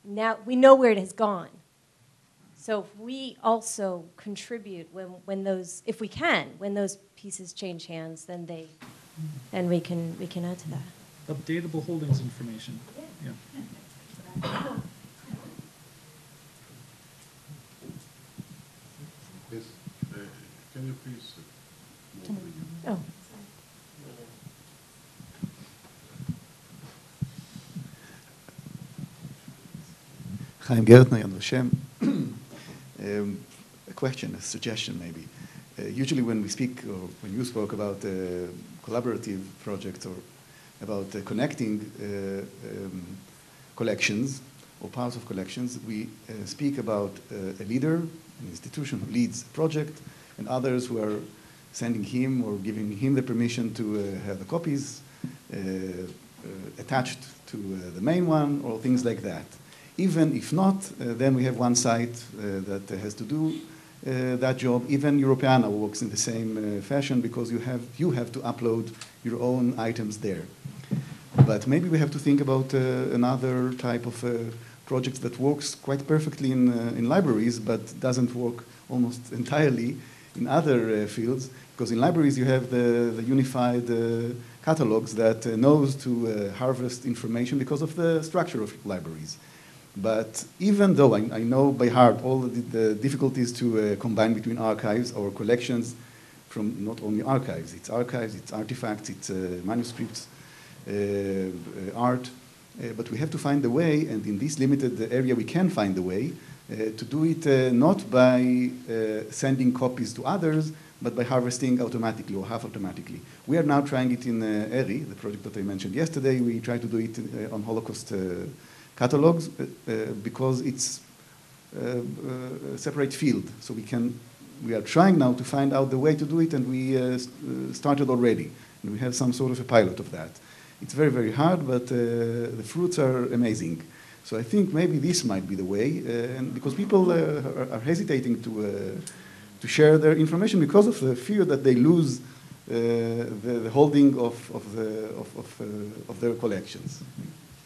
know where it has gone. So if we also contribute when those, if we can, when those pieces change hands, then we can add to that. Updatable holdings information. Yeah. Yes. Can you please move the... Oh. Chaim Gertner, Yad Vashem. A question, a suggestion maybe. Usually when we speak, or when you spoke about collaborative projects or about connecting collections or parts of collections, we speak about a leader, an institution who leads a project, and others who are sending him or giving him the permission to have the copies attached to the main one, or things like that. Even if not, then we have one site that has to do that job. Even Europeana works in the same fashion, because you have to upload your own items there. But maybe we have to think about another type of project that works quite perfectly in libraries, but doesn't work almost entirely in other fields. Because in libraries you have the unified catalogs that knows to harvest information because of the structure of libraries. But even though I know by heart all the difficulties to combine between archives or collections from not only archives, it's artifacts, it's manuscripts, art, but we have to find a way, and in this limited area we can find a way to do it not by sending copies to others, but by harvesting automatically or half automatically. We are now trying it in ERI, the project that I mentioned yesterday. We try to do it on Holocaust catalogs because it's a separate field. So we are trying now to find out the way to do it, and we started already. And we have some sort of a pilot of that. It's very, very hard, but the fruits are amazing. So I think maybe this might be the way, and because people are hesitating to share their information because of the fear that they lose the holding of their collections.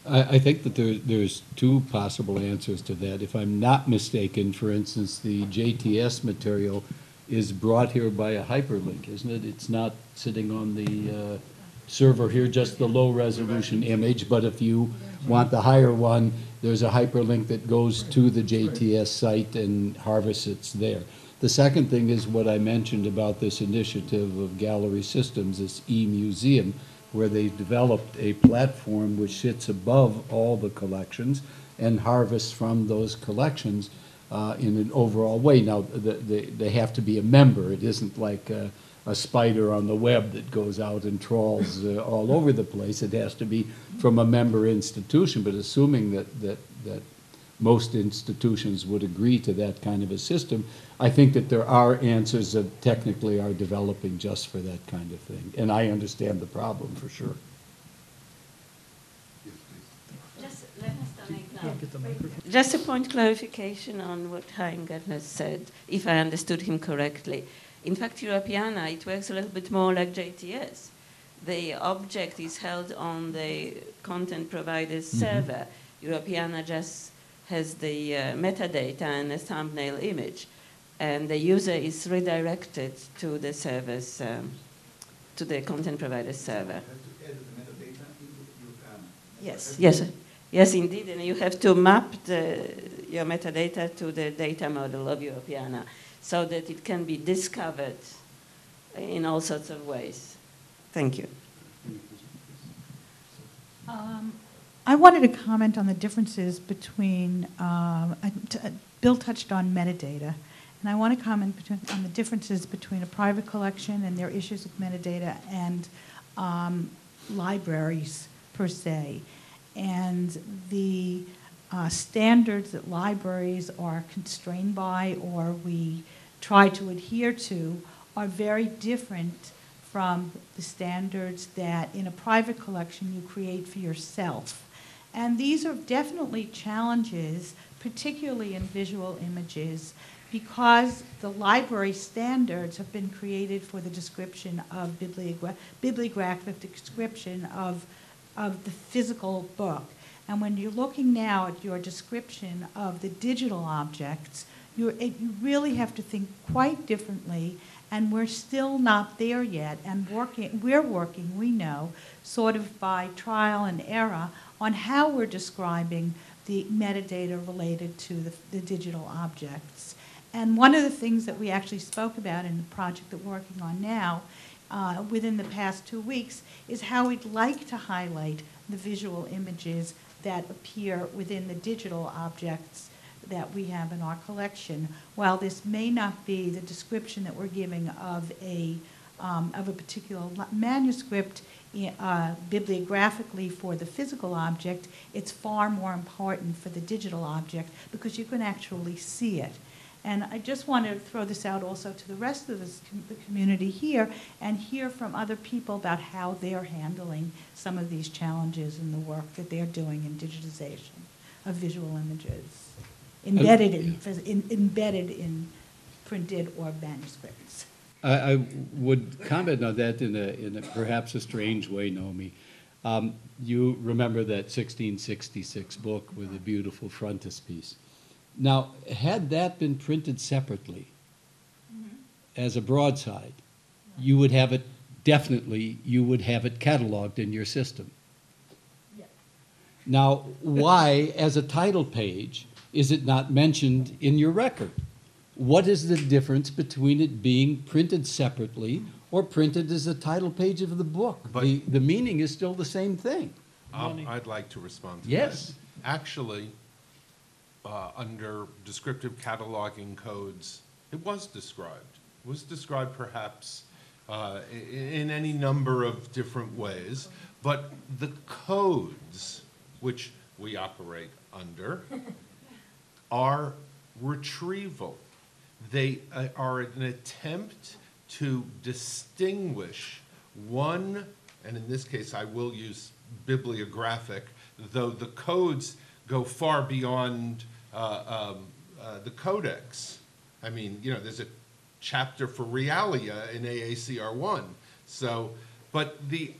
I think that there's two possible answers to that. If I'm not mistaken, for instance, the JTS material is brought here by a hyperlink, isn't it? It's not sitting on the server here, just the low-resolution image, but if you want the higher one, there's a hyperlink that goes to the JTS site and harvests it there. The second thing is what I mentioned about this initiative of Gallery Systems, this e-museum, where they've developed a platform which sits above all the collections, and harvest from those collections in an overall way. Now, they have to be a member. It isn't like a spider on the web that goes out and trawls all over the place. It has to be from a member institution, but assuming that most institutions would agree to that kind of a system, I think that there are answers that technically are developing just for that kind of thing. And I understand the problem for sure. Just let us make just a point clarification on what Haggai has said, if I understood him correctly. In fact, Europeana, it works a little bit more like JTS. The object is held on the content provider's server. Europeana just has the metadata and a thumbnail image, and the user is redirected to the server's, to the content provider's server. You have to add the metadata into Europeana. Yes, yes, yes, indeed, and you have to map your metadata to the data model of Europeana so that it can be discovered in all sorts of ways. Thank you. I wanted to comment on the differences between, Bill touched on metadata, and I want to comment on the differences between a private collection and their issues with metadata and libraries per se. And the standards that libraries are constrained by or we try to adhere to are very different from the standards that in a private collection you create for yourself. And these are definitely challenges, particularly in visual images, because the library standards have been created for the description of bibliographic description of the physical book. And when you're looking now at your description of the digital objects, you really have to think quite differently, and we're still not there yet. And we're working, we know, sort of by trial and error on how we're describing the metadata related to the digital objects. And one of the things that we actually spoke about in the project that we're working on now, within the past 2 weeks, is how we'd like to highlight the visual images that appear within the digital objects that we have in our collection. While this may not be the description that we're giving of a particular manuscript bibliographically for the physical object, it's far more important for the digital object because you can actually see it. And I just want to throw this out also to the rest of the community here and hear from other people about how they're handling some of these challenges in the work that they're doing in digitization of visual images, embedded in printed or manuscripts. I would comment on that in a perhaps a strange way, Naomi. You remember that 1666 book with the beautiful frontispiece. Now, had that been printed separately as a broadside, you would have it, definitely, you would have it cataloged in your system. Yeah. Now, why, as a title page, is it not mentioned in your record? What is the difference between it being printed separately or printed as a title page of the book? The meaning is still the same thing. I'd like to respond to yes. that. Actually, under descriptive cataloging codes, it was described. It was described perhaps in any number of different ways, but the codes which we operate under are retrieval. They are an attempt to distinguish one, and in this case I will use bibliographic, though the codes go far beyond the codex. I mean, you know, there's a chapter for realia in AACR 1. So, but the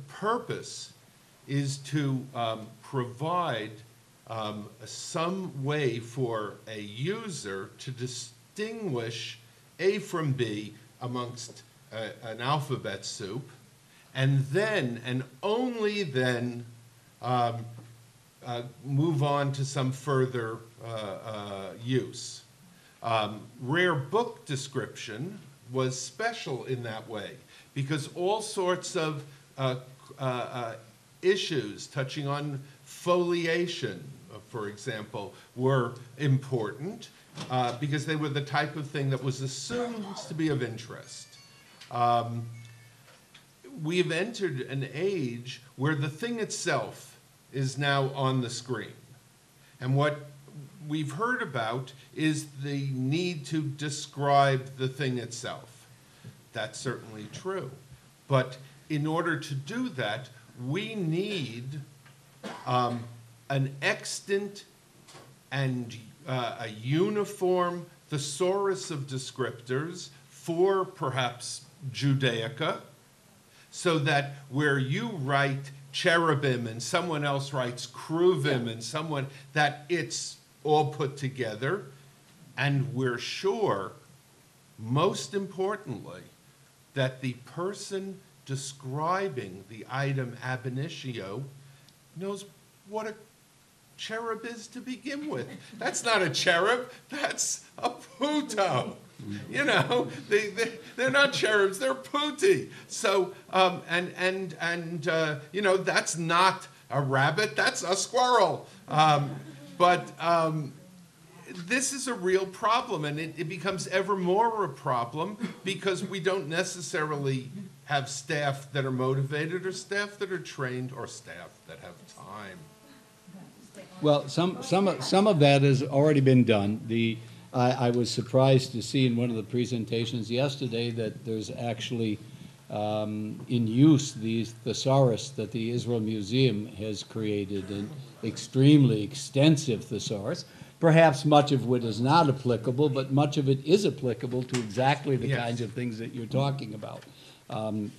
purpose is to provide some way for a user to distinguish A from B amongst an alphabet soup, and then, and only then, move on to some further use. Rare book description was special in that way because all sorts of issues touching on foliation, for example, were important because they were the type of thing that was assumed to be of interest. We have entered an age where the thing itself is now on the screen. And what we've heard about is the need to describe the thing itself. That's certainly true. But in order to do that, we need an extant and a uniform thesaurus of descriptors for perhaps Judaica, so that where you write cherubim and someone else writes kruvim and someone, that it's all put together, and we're sure, most importantly, that the person describing the item ab initio knows what a cherub is to begin with. That's not a cherub, that's a puto. You know, they're not cherubs, they're puti. So, you know, that's not a rabbit, that's a squirrel. This is a real problem, and it becomes ever more a problem because we don't necessarily have staff that are motivated or staff that are trained or staff that have time. Well, some of that has already been done. I was surprised to see in one of the presentations yesterday that there's actually in use these thesaurus that the Israel Museum has created, an extremely extensive thesaurus. Perhaps much of it is not applicable, but much of it is applicable to exactly the kinds of things that you're talking about.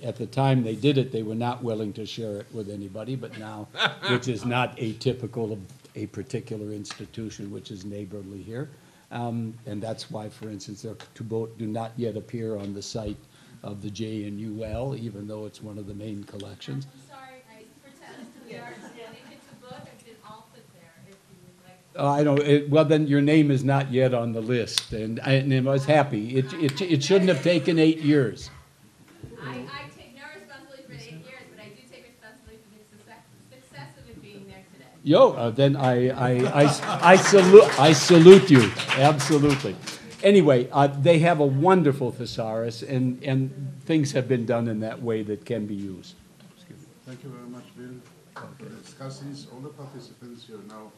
At the time they did it, they were not willing to share it with anybody, but now, which is not atypical of a particular institution, which is neighborly here. And that's why, for instance, their Tubot do not yet appear on the site of the JNUL, even though it's one of the main collections. I'm sorry, I protest. We are scanning the Tubot. I've been altered there, if you would like. I don't. Well, then your name is not yet on the list, and I was happy. It shouldn't have taken 8 years. I take no responsibility for 8 years, but I do take responsibility for the success of it being there today. Then I salute you, absolutely. Anyway, they have a wonderful thesaurus, and things have been done in that way that can be used. Thank you very much, Bill. For the discussants, all the participants, you're now